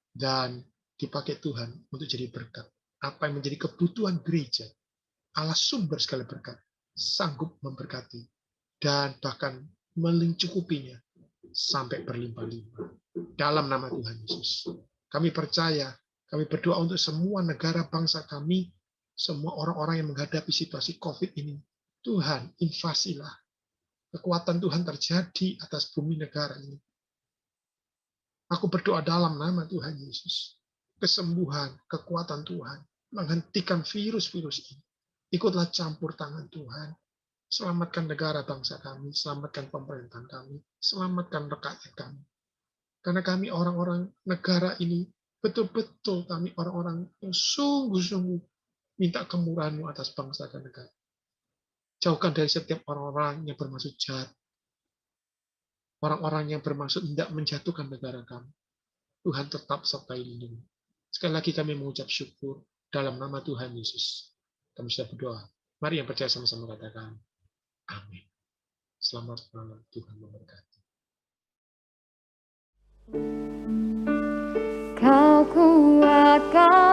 dan dipakai Tuhan untuk jadi berkat. Apa yang menjadi kebutuhan gereja, Allah sumber segala berkat, sanggup memberkati, dan bahkan mencukupinya sampai berlimpah-limpah. Dalam nama Tuhan Yesus. Kami percaya, kami berdoa untuk semua negara bangsa kami, semua orang-orang yang menghadapi situasi COVID ini. Tuhan, invasilah. Kekuatan Tuhan terjadi atas bumi negara ini. Aku berdoa dalam nama Tuhan Yesus. Kesembuhan, kekuatan Tuhan, menghentikan virus-virus ini. Ikutlah campur tangan Tuhan. Selamatkan negara bangsa kami, selamatkan pemerintahan kami, selamatkan rakyat kami. Karena kami orang-orang negara ini, betul-betul kami orang-orang yang sungguh-sungguh minta kemurahan-Mu atas bangsa dan negara. Jauhkan dari setiap orang-orang yang bermaksud jahat, orang-orang yang bermaksud tidak menjatuhkan negara kami. Tuhan tetap sertai lindungi. Sekali lagi kami mengucap syukur dalam nama Tuhan Yesus. Kami sudah berdoa. Mari yang percaya sama-sama katakan, amin. Selamat malam, Tuhan memberkati. Kau kuatkan